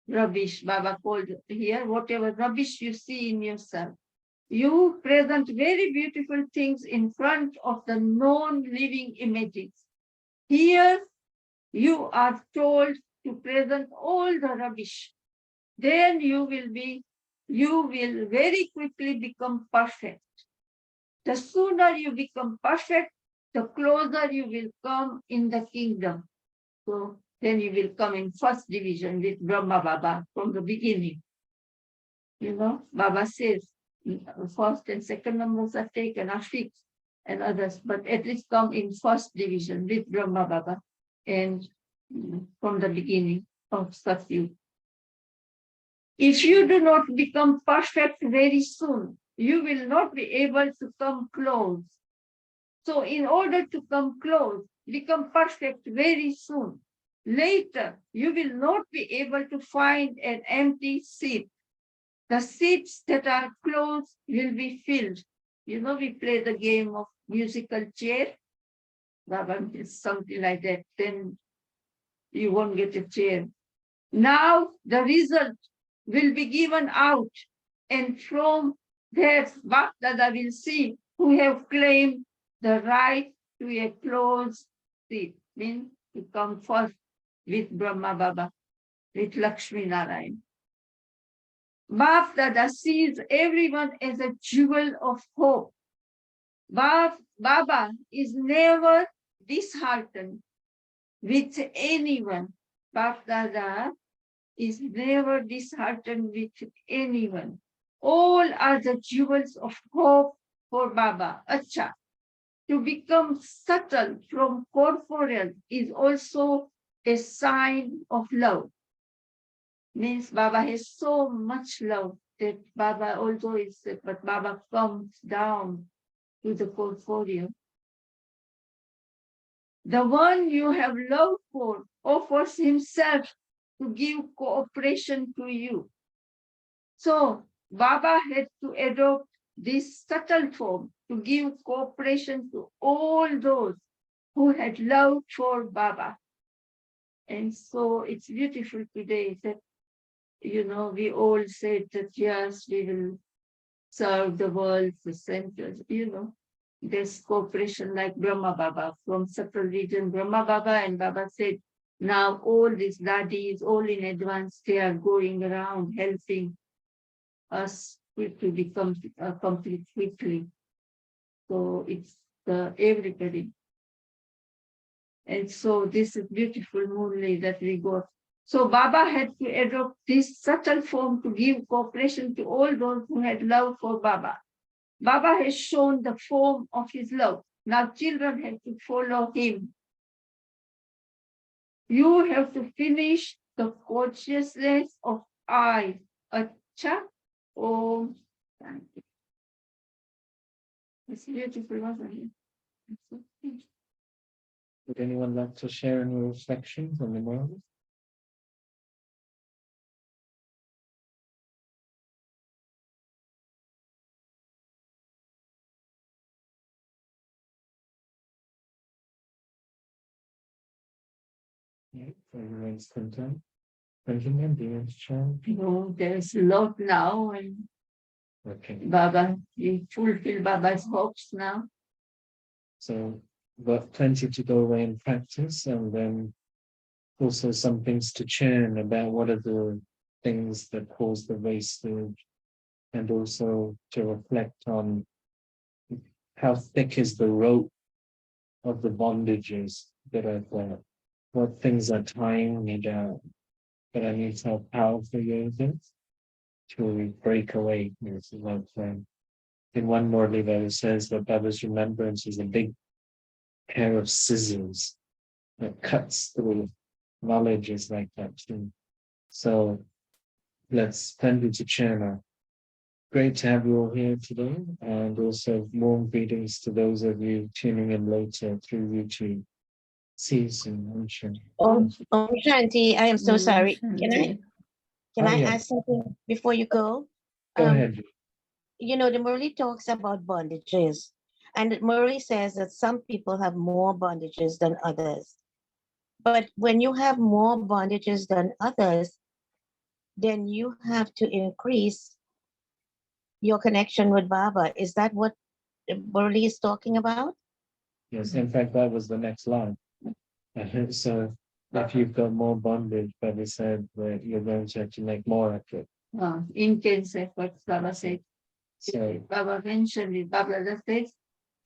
rubbish. Baba called here, whatever rubbish you see in yourself. You present very beautiful things in front of the non-living images. Here, you are told to present all the rubbish. Then you will very quickly become perfect. The sooner you become perfect, the closer you will come in the kingdom. So then you will come in first division with Brahma Baba from the beginning. Baba says, first and second numbers are taken, are fixed, and others, but at least come in first division with Brahma Baba and from the beginning of Satyu. If you do not become perfect very soon, you will not be able to come close. So in order to come close, become perfect very soon. Later, you will not be able to find an empty seat. The seats that are closed will be filled. We play the game of musical chair. It's something like that. Then you won't get a chair. Now the result will be given out, and from that, Bap Dada will see who have claimed the right to a closed seat. Means to come first with Brahma Baba, with Lakshmi Narayan. Bap Dada sees everyone as a jewel of hope. Baba is never disheartened with anyone. Bap Dada is never disheartened with anyone. All are the jewels of hope for Baba. Acha. To become subtle from corporeal is also a sign of love. Means Baba has so much love that Baba, although it's, but Baba comes down to the portfolio. The one you have love for offers himself to give cooperation to you. So Baba had to adopt this subtle form to give cooperation to all those who had love for Baba. And so it's beautiful today that, we all said that, yes, we will serve the world for centuries, There's cooperation like Brahma Baba from subtle region, Brahma Baba, and Baba said, now all these daddies, all in advance, they are going around helping us to become complete quickly. So it's everybody. And so this is beautiful Murli that we got. So Baba had to adopt this subtle form to give cooperation to all those who had love for Baba. Baba has shown the form of his love. Now children have to follow him. You have to finish the consciousness of I. Acha Om Shanti. It's beautiful, wasn't it? Would anyone like to share any reflections on the world? Yeah, everyone's content. Benjamin, do you want to share? No, there's a lot now, and Okay. Baba, you fulfill Baba's hopes now. So we've got plenty to go away and practice, and then also some things to churn about what are the things that cause the wastage, and also to reflect on how thick is the rope of the bondages that are there, what things are tying me down, but I need to have powerful users to break away. This is what I'm saying. In one more lever, it says that Baba's remembrance is a big pair of scissors that cuts through. Knowledge is like that too. So let's tend to channel. Great to have you all here today, and also warm greetings to those of you tuning in later through YouTube. See you soon. Om Shanti, I am so sorry. Shanti. Can I yeah. ask something before you go? Go ahead. The Murli talks about bondages, and Murli says that some people have more bondages than others. But when you have more bondages than others, then you have to increase your connection with Baba. Is that what Murli is talking about? Yes, in fact, that was the next line. So if you've got more bondage, Baba said that you're going to have to make more effort. Intense effort, Baba said. So Baba mentioned it. Baba just said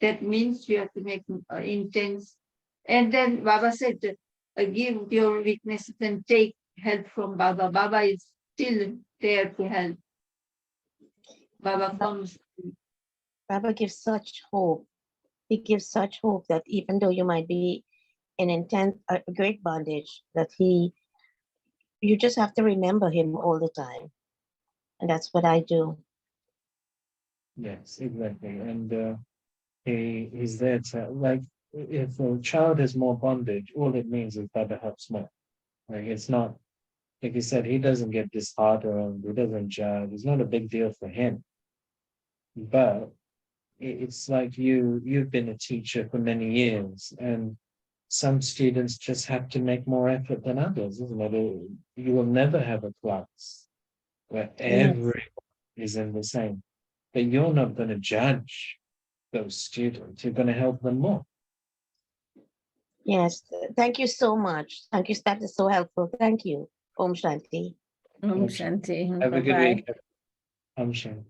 that means you have to make intense. And then Baba said, give your weaknesses and take help from Baba. Baba is still there to help. Baba comes. Baba gives such hope. He gives such hope that even though you might be in intense, a great bondage, that you just have to remember him all the time. And that's what I do. yes, exactly. And he's there to, like, if a child has more bondage, all it means is Baba helps more. Like, it's not, like you said, he doesn't get disheartened, he doesn't judge. It's not a big deal for him. But it's like you've been a teacher for many years, and some students just have to make more effort than others, isn't it? You will never have a class where everyone is in the same. But you're not going to judge those students. You're going to help them more. Yes, thank you so much. Thank you. That is so helpful. Thank you. Om Shanti. Om Shanti. Have a good Bye-bye. week. Om Shanti.